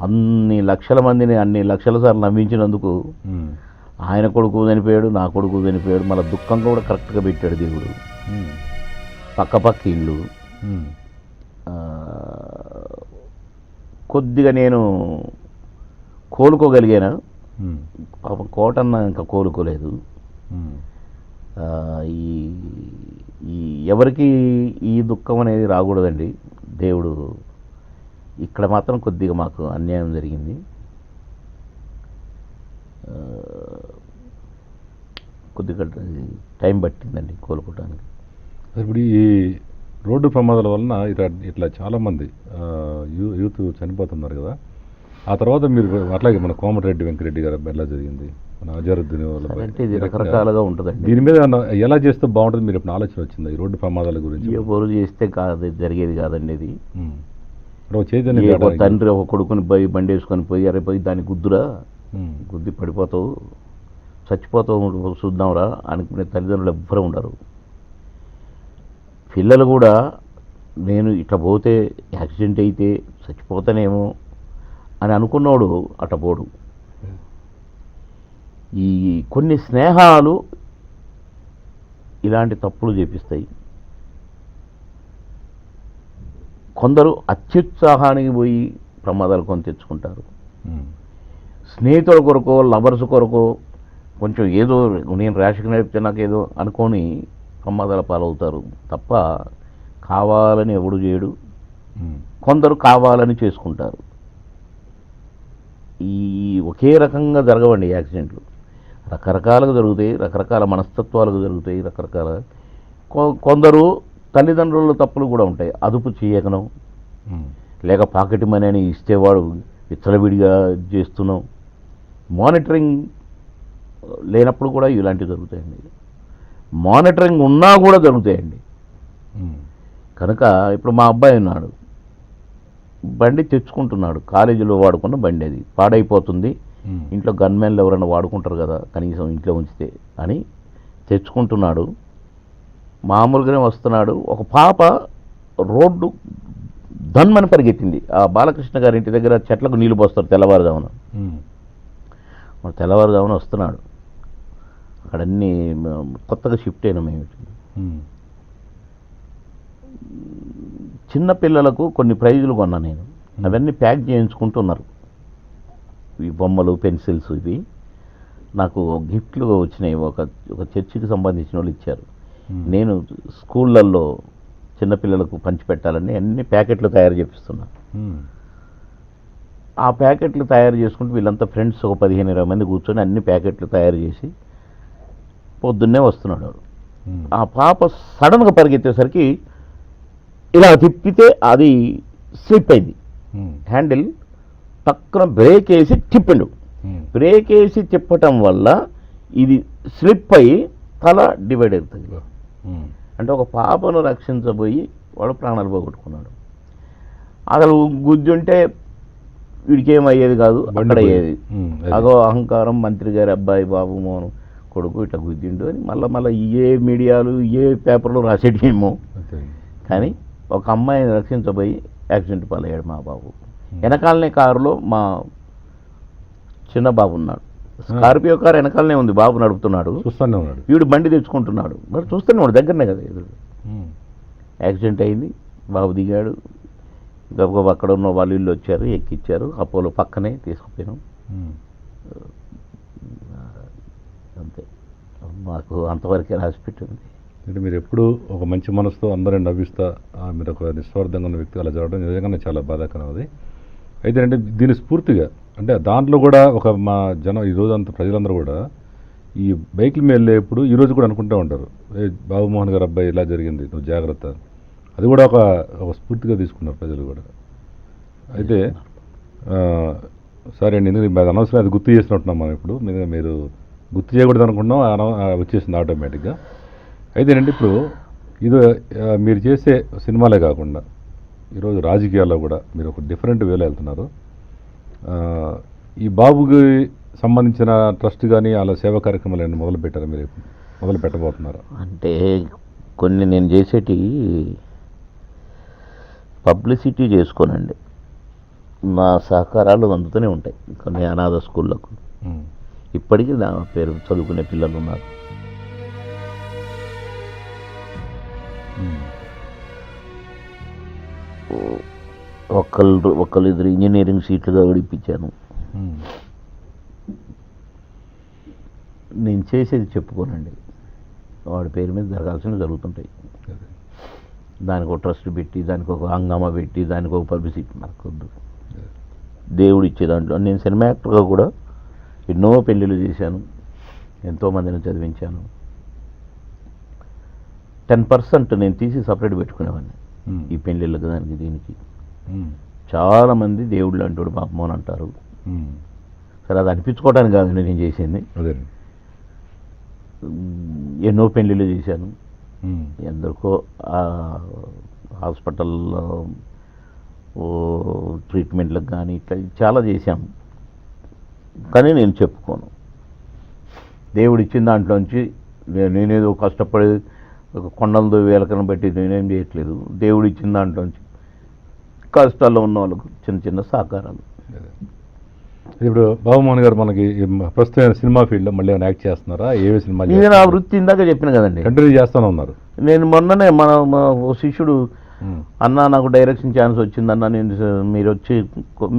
అన్ని లక్షల మందిని అన్ని లక్షల సార్లు నమ్మించినందుకు ఆయన కొడుకు చనిపోయాడు, నా కొడుకు చనిపోయాడు. మళ్ళీ దుఃఖంగా కూడా కరెక్ట్గా పెట్టాడు దేవుడు. పక్క ఇల్లు. కొద్దిగా నేను కోలుకోగలిగాను, పాపం కోటన్న ఇంకా కోలుకోలేదు. ఈ ఎవరికి ఈ దుఃఖం అనేది రాకూడదండి. దేవుడు ఇక్కడ మాత్రం కొద్దిగా మాకు అన్యాయం జరిగింది. కొద్దిగా టైం పట్టిందండి కోలుకోవడానికి. ఇప్పుడు ఈ రోడ్డు ప్రమాదాల వలన ఇట్లా చాలామంది యూత్ చనిపోతున్నారు కదా, ఆ తర్వాత మీరు అట్లాగే మన కోమటిరెడ్డి వెంకరెడ్డి గారు ఎలా జరిగింది, మన అజరుద్దీన్ అంటే ఇది రకరకాలుగా ఉంటుందండి. దీని మీద ఎలా చేస్తే బాగుంటుంది మీరు ఎప్పుడు ఆలోచన వచ్చిందా ఈ రోడ్డు ప్రమాదాల గురించి? ఎవరు చేస్తే కాదు జరిగేది కాదండి ఇది. చైతన్య తండ్రి ఒక కొడుకుని బండి వేసుకొని పోయి దాన్ని గుద్దురా, గుద్ది పడిపోతావు, చచ్చిపోతావు, చూద్దాంరా అనుకునే తల్లిదండ్రులు ఎవ్వరూ ఉండరు. పిల్లలు కూడా నేను ఇట్లా పోతే యాక్సిడెంట్ అయితే చచ్చిపోతానేమో అని అనుకున్నాడు అట్ట పోడు. ఈ కొన్ని స్నేహాలు ఇలాంటి తప్పులు చేపిస్తాయి. కొందరు అత్యుత్సాహానికి పోయి ప్రమాదాలు కొని తెచ్చుకుంటారు. స్నేహితుల కొరకు, లవర్స్ కొరకు కొంచెం ఏదో నేను ర్యాష్గా నడిపితే నాకేదో అనుకొని ప్రమాదాల పాలవుతారు తప్ప కావాలని ఎవడు చేయడు. కొందరు కావాలని చేసుకుంటారు. ఈ ఒకే రకంగా జరగవండి యాక్సిడెంట్లు, రకరకాలుగా జరుగుతాయి, రకరకాల మనస్తత్వాలకు జరుగుతాయి, రకరకాల కొందరు తల్లిదండ్రుల తప్పులు కూడా ఉంటాయి. అదుపు చేయకను లేక పాకెట్ మనీ అని ఇస్తేవాడు విచ్చలవిడిగా చేస్తున్నాం. మానిటరింగ్ లేనప్పుడు కూడా ఇలాంటివి జరుగుతాయండి. మానిటరింగ్ ఉన్నా కూడా జరుగుతాయండి. కనుక ఇప్పుడు మా అబ్బాయి ఉన్నాడు, బండి తెచ్చుకుంటున్నాడు, కాలేజీలో వాడుకున్న బండి, అది పాడైపోతుంది, ఇంట్లో గన్మెన్లు ఎవరైనా వాడుకుంటారు కదా కనీసం ఇంట్లో ఉంచితే అని తెచ్చుకుంటున్నాడు. మామూలుగానే వస్తున్నాడు, ఒక పాప రోడ్డు ధన్మని పరిగెత్తింది. ఆ బాలకృష్ణ గారి ఇంటి దగ్గర చెట్లకు నీళ్లు పోస్తారు తెల్లవారుజామున. మరి తెల్లవారుజామున వస్తున్నాడు, అక్కడన్నీ కొత్తగా షిఫ్ట్ అయినా మేము. చిన్న పిల్లలకు కొన్ని ప్రైజులు కొన్నా నేను, అవన్నీ ప్యాక్ చేయించుకుంటున్నారు. ఈ బొమ్మలు, పెన్సిల్స్ ఇవి నాకు గిఫ్ట్లు వచ్చినాయి. ఒక చర్చికి సంబంధించిన వాళ్ళు ఇచ్చారు. నేను స్కూళ్ళల్లో చిన్నపిల్లలకు పంచిపెట్టాలని అన్ని ప్యాకెట్లు తయారు చేపిస్తున్నా. ఆ ప్యాకెట్లు తయారు చేసుకుంటూ వీళ్ళంతా ఫ్రెండ్స్ ఒక 15-20 మంది కూర్చొని అన్ని ప్యాకెట్లు తయారు చేసి పొద్దున్నే వస్తున్నాడు. ఆ పాప సడన్గా పరిగెత్తేసరికి ఇలా తిప్పితే అది స్లిప్ అయింది. హ్యాండిల్ పక్కన బ్రేక్ వేసి తిప్పిండు. బ్రేక్ వేసి తిప్పటం వల్ల ఇది స్లిప్ అయ్యి తల డివైడ్ అవుతుంది. అంటే ఒక పాపను రక్షించబోయి వాడు ప్రాణాలు పోగొట్టుకున్నాడు. అసలు గుద్దుంటే వీడికి ఏమయ్యేది కాదు, అక్కడ అయ్యేది. అదో అహంకారం, మంత్రి గారి అబ్బాయి బాబు మోహన్ కొడుకు ఇట్లా గుద్దిండు అని మళ్ళీ ఏ మీడియాలు ఏ పేపర్లు రాసేటేమో. కానీ ఒక అమ్మాయిని రక్షించబోయి యాక్సిడెంట్ పాలయ్యాడు మా బాబు. వెనకాలనే కారులో మా చిన్న బాబు ఉన్నాడు. స్కార్పియో కారు వెనకాలనే ఉంది, బాబు నడుపుతున్నాడు, చూస్తూనే ఉన్నాడు. వీడు బండి తెచ్చుకుంటున్నాడు, మరి చూస్తూనే ఉన్నాడు, దగ్గరనే కదా ఎదురు. యాక్సిడెంట్ అయింది, బాబు దిగాడు, గబగబా అక్కడ ఉన్న వాళ్ళు ఇల్లు వచ్చారు, ఎక్కిచ్చారు, అపోలో పక్కనే తీసుకుపోయినాం. అంతే, మాకు అంతవరకే రాసి పెట్టింది. అంటే మీరు ఎప్పుడు ఒక మంచి మనసుతో అందరిని నవ్విస్తా మీరు ఒక నిస్వార్థంగా ఉన్న వ్యక్తి అలా జరగడం నిజంగానే చాలా బాధాకరం అది. అయితే అంటే దీని స్ఫూర్తిగా అంటే దాంట్లో కూడా ఒక మా జనం ఈరోజు అంత ప్రజలందరూ కూడా ఈ బైక్ల మీద వెళ్ళేప్పుడు ఈరోజు కూడా అనుకుంటూ ఉంటారు, బాబుమోహన్ గారు అబ్బాయి ఇలా జరిగింది, నువ్వు జాగ్రత్త. అది కూడా ఒక స్ఫూర్తిగా తీసుకున్నారు ప్రజలు కూడా. అయితే సరే అండి, ఎందుకంటే అనవసరం అది గుర్తు చేసినట్టున్నాం మనం ఇప్పుడు. మీరు గుర్తు చేయకూడదు అనుకున్నాం, వచ్చేసింది ఆటోమేటిక్గా. అయితేనండి ఇప్పుడు ఇది మీరు చేసే సినిమాలే కాకుండా ఈరోజు రాజకీయాల్లో కూడా మీరు ఒక డిఫరెంట్ వేలో వెళ్తున్నారు. ఈ బాబుకి సంబంధించిన ట్రస్ట్ కానీ అలా సేవా కార్యక్రమాలు ఏమైనా మొదలుపెట్టారా, మీరు మొదలు పెట్టబోతున్నారు? అంటే కొన్ని నేను చేసేటి పబ్లిసిటీ చేసుకోనండి, నా సహకారాలు అందుతూనే ఉంటాయి. కొన్ని అనాథ స్కూళ్ళకు ఇప్పటికీ నా పేరు చదువుకునే పిల్లలు ఉన్నారు. ఒకళ్ళిద్దరు ఇంజనీరింగ్ సీట్లుగా ఇప్పించాను. నేను చేసేది చెప్పుకోనండి, వాడి పేరు మీద జరగాల్సినవి జరుగుతుంటాయి. దానికి ఒక ట్రస్ట్ పెట్టి, దానికి ఒక హంగామా పెట్టి, దానికి ఒక పబ్లిసిటీ నాకు వద్దు. దేవుడు ఇచ్చే దాంట్లో నేను సినిమా యాక్టర్గా కూడా ఎన్నో పెళ్ళిళ్ళు చేశాను, ఎంతోమందిని చదివించాను. 10% నేను తీసి సపరేట్ పెట్టుకునేవాడిని ఈ పెళ్ళిళ్ళకి, దానికి దీనికి. చాలామంది దేవుళ్ళు అంటాడు బాబుమోహన్ అంటారు. సరే, అది అనిపించుకోవడానికి కాదండి నేను చేసింది. ఎన్నో పెళ్ళిళ్ళు చేశాను, ఎందరికో హాస్పిటల్లో ట్రీట్మెంట్లకు కానీ ఇట్లా చాలా చేశాము. కానీ నేను చెప్పుకోను. దేవుడు ఇచ్చిన దాంట్లోంచి నేనేదో కష్టపడి కొండలతో వేలకను బట్టి నేనేం చేయట్లేదు. దేవుడు ఇచ్చిన దాంట్లోంచి కష్టాల్లో ఉన్న వాళ్ళకు చిన్న చిన్న సహకారాలు. ఇప్పుడు బాబుమోహన్ గారు మనకి ప్రస్తుతం సినిమా ఫీల్డ్లో మళ్ళీ ఏమైనా యాక్ట్ చేస్తున్నారా? ఏవే సినిమా? ఇది నా వృత్తి, ఇందాక చెప్పిన కదండి, కంటిన్యూ చేస్తూనే ఉన్నారు. నేను మొన్ననే మా శిష్యుడు అన్న నాకు డైరెక్షన్ ఛాన్స్ వచ్చిందన్న, నేను మీరు వచ్చి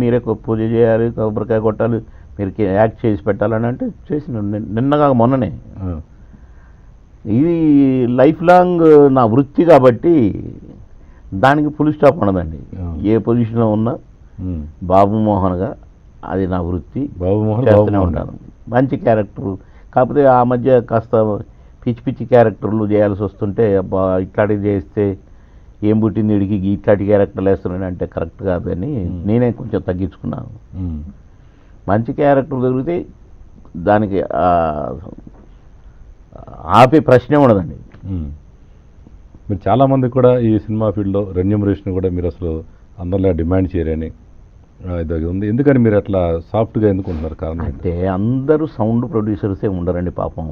మీరే పూజ చేయాలి, కొబ్బరికాయ కొట్టాలి, మీరు యాక్ట్ చేసి పెట్టాలని అంటే చేసిన నిన్నగా మొన్ననే. ఇది లైఫ్ లాంగ్ నా వృత్తి కాబట్టి దానికి ఫుల్ స్టాప్ ఉండదండి. ఏ పొజిషన్లో ఉన్నా బాబుమోహన్గా అది నా వృత్తి, చేస్తూనే ఉంటాను. మంచి క్యారెక్టర్, కాకపోతే ఆ మధ్య కాస్త పిచ్చి పిచ్చి క్యారెక్టర్లు చేయాల్సి వస్తుంటే అబ్బా ఇట్లాంటివి చేస్తే ఏం పుట్టింది వీడికి ఇట్లాంటి క్యారెక్టర్లు వేస్తున్నాను అంటే కరెక్ట్ కాదు అని నేనే కొంచెం తగ్గించుకున్నాను. మంచి క్యారెక్టర్ దొరికితే దానికి ఆపే ప్రశ్నే ఉండదండి. మీరు చాలామంది కూడా ఈ సినిమా ఫీల్డ్లో రెన్యూమరేషన్ కూడా మీరు అసలు అందరిలా డిమాండ్ చేయరని ఇది ఉంది. ఎందుకని మీరు అట్లా సాఫ్ట్గా ఎందుకుంటున్నారు? కారణం అంటే అందరూ సౌండ్ ప్రొడ్యూసర్సే ఉండరండి పాపం.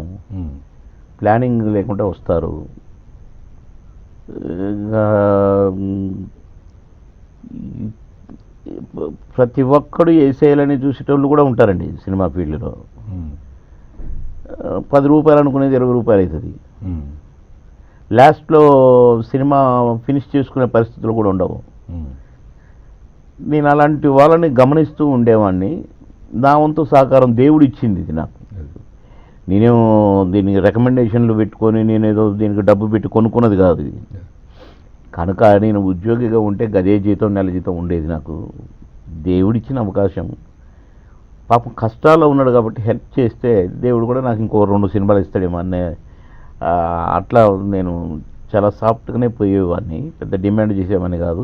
ప్లానింగ్ లేకుండా వస్తారు. ప్రతి ఒక్కడు వేసేయాలని చూసేటోళ్ళు కూడా ఉంటారండి సినిమా ఫీల్డ్లో. 10 రూపాయలు అనుకునేది 20 రూపాయలు అవుతుంది. లాస్ట్లో సినిమా ఫినిష్ చేసుకునే పరిస్థితులు కూడా ఉండవు. నేను అలాంటి వాళ్ళని గమనిస్తూ ఉండేవాడిని. నా వంతు సహకారం దేవుడు ఇచ్చింది ఇది నాకు. నేనేమో దీనికి రికమెండేషన్లు పెట్టుకొని నేనేదో దీనికి డబ్బు పెట్టి కొనుక్కున్నది కాదు ఇది. కనుక నేను ఉద్యోగిగా ఉంటే గదే జీతం నెల జీతం ఉండేది నాకు. దేవుడిచ్చిన అవకాశం. పాపం కష్టాల్లో ఉన్నాడు కాబట్టి హెల్ప్ చేస్తే దేవుడు కూడా నాకు ఇంకో 2 సినిమాలు ఇస్తాడేమో అనే అట్లా నేను చాలా సాఫ్ట్గానే పోయేవాడిని. పెద్ద డిమాండ్ చేసేవాడిని కాదు.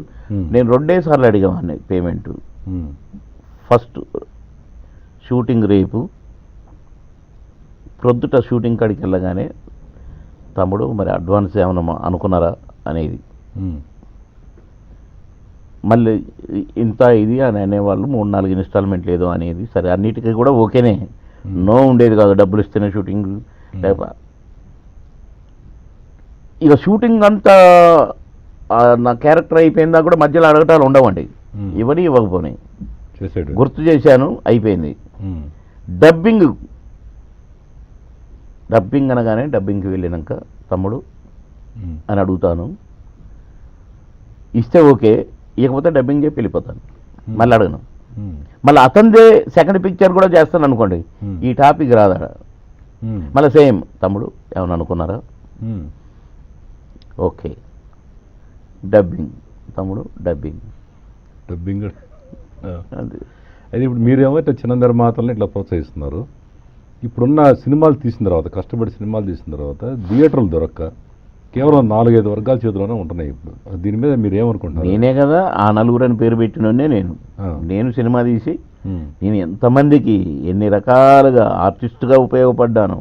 నేను 2 సార్లు అడిగేవాడిని పేమెంటు. ఫస్ట్ షూటింగ్ రేపు ప్రొద్దుట షూటింగ్ కాడికి వెళ్ళగానే తమ్ముడు మరి అడ్వాన్స్ ఏమన్నా అనుకున్నారా అనేది. మళ్ళీ ఇంత ఇది అని అనేవాళ్ళు 3-4 ఇన్స్టాల్మెంట్లు ఏదో అనేది. సరే అన్నిటికీ కూడా ఓకేనే, నో ఉండేది కాదు. డబ్బులు ఇస్తేనే షూటింగ్. ఇక షూటింగ్ అంతా నా క్యారెక్టర్ అయిపోయిందా కూడా మధ్యలో అడగటాలు ఉండవండి. ఇవన్నీ ఇవ్వకపోయి గుర్తు చేశాను, అయిపోయింది. డబ్బింగ్ అనగానే డబ్బింగ్కి వెళ్ళినాక తమ్ముడు అని అడుగుతాను. ఇస్తే ఓకే, ఇకపోతే డబ్బింగ్ చెప్పి వెళ్ళిపోతాను. మళ్ళీ అడగను. మళ్ళీ అతనిదే సెకండ్ పిక్చర్ కూడా చేస్తాను అనుకోండి, ఈ టాపిక్ రాదా మళ్ళీ సేమ్ తమ్ముడు ఏమన్నా అనుకున్నారా, ఓకే డబ్బింగ్ తమ్ముడు డబ్బింగ్. అయితే ఇప్పుడు మీరేమో ఇట్లా చిన్న నిర్మాతలను ఇట్లా ప్రోత్సహిస్తున్నారు. ఇప్పుడున్న సినిమాలు తీసిన తర్వాత, కష్టపడి సినిమాలు తీసిన తర్వాత థియేటర్లు దొరక్క కేవలం 4-5 వర్గాల చేతిలోనే ఉంటున్నాయి ఇప్పుడు. దీని మీద మీరు ఏమనుకుంటున్నారు? నేనే కదా ఆ 4 అని పేరు పెట్టినోనే నేను సినిమా తీసి నేను ఎంతమందికి ఎన్ని రకాలుగా ఆర్టిస్ట్గా ఉపయోగపడ్డాను,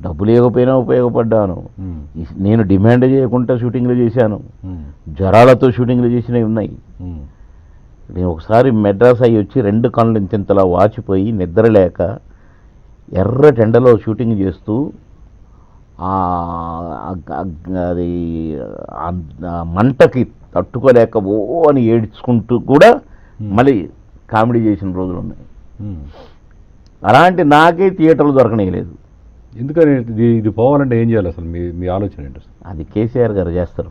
డబ్బులు లేకపోయినా ఉపయోగపడ్డాను. నేను డిమాండ్ చేయకుండా షూటింగ్లు చేశాను, జ్వరాలతో షూటింగ్లు చేసినవి ఉన్నాయి. నేను ఒకసారి మెడ్రాస్ అయ్యి వచ్చి 2 కళ్ళు ఇంతలా వాచిపోయి నిద్రలేక ఎర్రటెండలో షూటింగ్ చేస్తూ అది మంటకి తట్టుకోలేక ఓ అని ఏడ్చుకుంటూ కూడా మళ్ళీ కామెడీ చేసిన రోజులు ఉన్నాయి. అలాంటి నాకే థియేటర్లు దొరకనేలేదు. ఎందుకని ఇది పోవాలంటే ఏం చేయాలి అసలు? మీ ఆలోచన ఏంటి? అది కేసీఆర్ గారు చేస్తారు.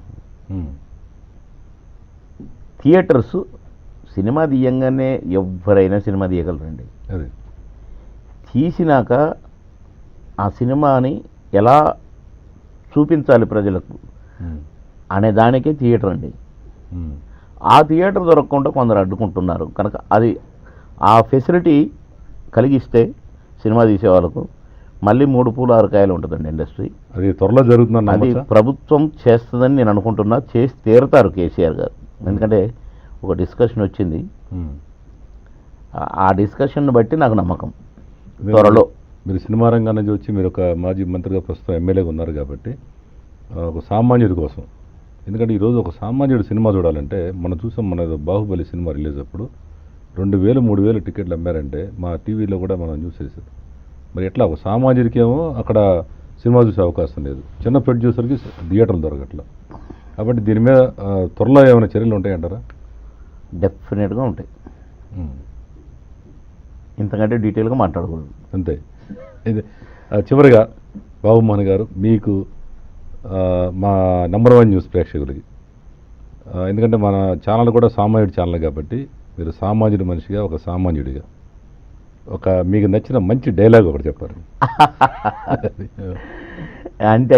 థియేటర్స్ సినిమా తీయంగానే ఎవరైనా సినిమా తీయగలరండి. అదే తీసినాక ఆ సినిమాని ఎలా చూపించాలి ప్రజలకు అనే దానికే థియేటర్ అండి. ఆ థియేటర్ దొరకకుండా కొందరు అడ్డుకుంటున్నారు. కనుక అది ఆ ఫెసిలిటీ కలిగిస్తే సినిమా తీసే వాళ్ళకు మళ్ళీ 3 పూలు 6 కాయలు ఉంటుందండి ఇండస్ట్రీ. అది త్వరలో జరుగుతుందని అది ప్రభుత్వం చేస్తుందని నేను అనుకుంటున్నా. చేసి తీరుతారు కేసీఆర్ గారు. ఎందుకంటే ఒక డిస్కషన్ వచ్చింది, ఆ డిస్కషన్ బట్టి నాకు నమ్మకం త్వరలో. మీరు సినిమా రంగం నుంచి వచ్చి మీరు ఒక మాజీ మంత్రిగా ప్రస్తుతం ఎమ్మెల్యేగా ఉన్నారు కాబట్టి ఒక సామాన్యుడి కోసం, ఎందుకంటే ఈరోజు ఒక సామాన్యుడు సినిమా చూడాలంటే మనం చూసాం, మన బాహుబలి సినిమా రిలీజ్ అప్పుడు 2,000-3,000 టికెట్లు అమ్మారంటే మా టీవీలో కూడా మనం చూసేసాం. మరి ఎట్లా ఒక సామాన్యుడికేమో అక్కడ సినిమా చూసే అవకాశం లేదు, చిన్న ప్రొడ్యూసర్కి థియేటర్లు దొరకట్లా. కాబట్టి దీని మీద త్వరలో ఏమైనా చర్యలు ఉంటాయంటారా? డెఫినెట్గా ఉంటాయి. ఇంతకంటే డీటెయిల్గా మాట్లాడకూడదు. అంతే. ఇది చివరిగా బాబుమోహన్ గారు, మీకు మా #1 న్యూస్ ప్రేక్షకులకి, ఎందుకంటే మన ఛానల్ కూడా సామాన్యుడి ఛానల్ కాబట్టి మీరు సామాన్యుడి మనిషిగా, ఒక సామాన్యుడిగా ఒక మీకు నచ్చిన మంచి డైలాగ్ ఒకటి చెప్పారు. అంటే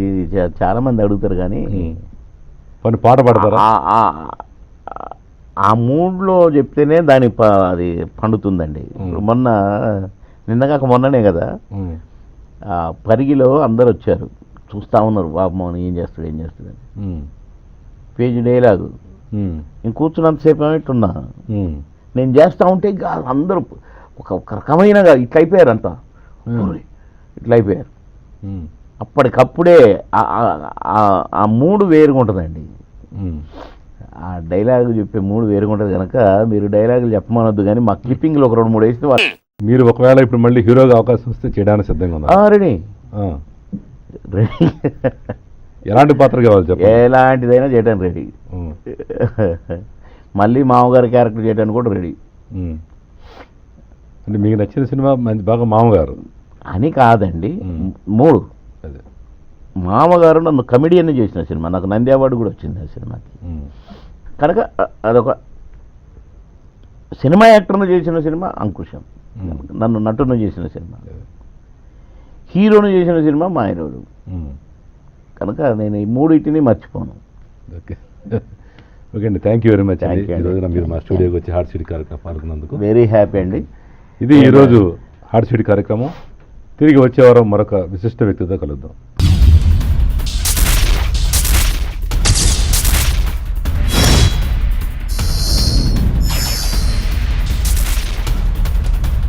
ఇది చాలామంది అడుగుతారు కానీ పని పాట పాడతారా? ఆ మూడ్లో చెప్తేనే దాని అది పండుతుందండి. నిన్నగాక మొన్ననే కదా పరిగిలో అందరు వచ్చారు చూస్తూ ఉన్నారు బాబు మోహన్ ఏం చేస్తాడు అని పేజీ డైలాగు నేను కూర్చున్నంతసేపు ఏమిట్టున్నా నేను చేస్తూ ఉంటే ఇంకా అందరూ ఒక రకమైన ఇట్లా అయిపోయారు అంతా ఇట్లా అయిపోయారు. అప్పటికప్పుడే ఆ మూడు వేరుగా ఉంటుందండి. ఆ డైలాగు చెప్పే మూడు వేరుగా ఉంటుంది కనుక మీరు డైలాగులు చెప్పమనొద్దు, కానీ మా క్లిప్పింగ్లో ఒక 2-3 వేస్తే మీరు ఒకవేళ ఇప్పుడు మళ్ళీ హీరోగా అవకాశం వస్తే చేయడానికి సిద్ధంగా ఉందా? రెడీ రెడీ, ఎలాంటి పాత్ర కావాలి చెప్పండి? ఎలాంటిదైనా చేయడానికి రెడీ. మళ్ళీ మామగారి క్యారెక్టర్ చేయడానికి కూడా రెడీ. అంటే మీకు నచ్చిన సినిమా బాగా మామగారు అని కాదండి, 3 అదే మామగారు నన్ను కమెడియన్ చేసిన సినిమా, నాకు నంది అవార్డు కూడా వచ్చింది ఆ సినిమాకి. కనుక అదొక సినిమా యాక్టర్ను చేసిన సినిమా అంకుశం, నన్ను నటును చేసిన సినిమా. హీరోను చేసిన సినిమా మాయరోడు. కనుక నేను ఈ మూడింటిని మర్చిపోను. ఓకే ఓకే అండి, థ్యాంక్ యూ వెరీ మచ్ అండి. ఈ రోజున మీరు మా స్టూడియోకి వచ్చి హార్ట్ సీట్ కార్యక్రమం పాల్గొన్నందుకు వెరీ హ్యాపీ అండి. ఇది ఈరోజు హార్ట్ సీట్ కార్యక్రమం. తిరిగి వచ్చే వారం మరొక విశిష్ట వ్యక్తితో కలుద్దాం.